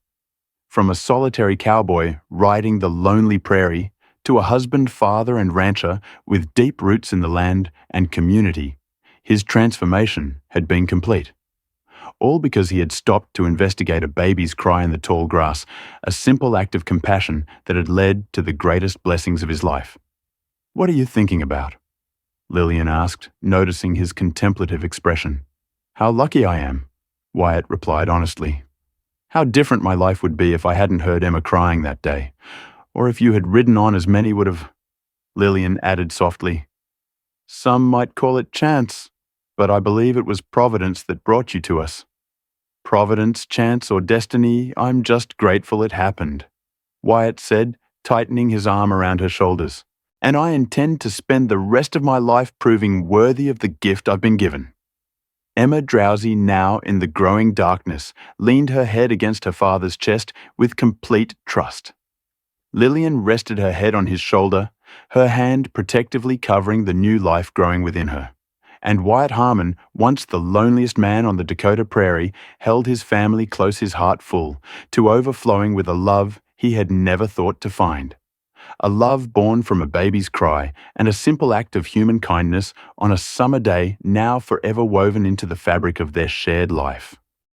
From a solitary cowboy riding the lonely prairie to a husband, father, and rancher with deep roots in the land and community, his transformation had been complete. All because he had stopped to investigate a baby's cry in the tall grass, a simple act of compassion that had led to the greatest blessings of his life. "What are you thinking about?" Lillian asked, noticing his contemplative expression. "How lucky I am," Wyatt replied honestly. "How different my life would be if I hadn't heard Emma crying that day, or if you had ridden on as many would have." Lillian added softly, "Some might call it chance, but I believe it was Providence that brought you to us." "Providence, chance, or destiny, I'm just grateful it happened," Wyatt said, tightening his arm around her shoulders. "And I intend to spend the rest of my life proving worthy of the gift I've been given." Emma, drowsy now in the growing darkness, leaned her head against her father's chest with complete trust. Lillian rested her head on his shoulder, her hand protectively covering the new life growing within her. And Wyatt Harmon, once the loneliest man on the Dakota prairie, held his family close, his heart full, to overflowing with a love he had never thought to find. A love born from a baby's cry and a simple act of human kindness on a summer day now forever woven into the fabric of their shared life.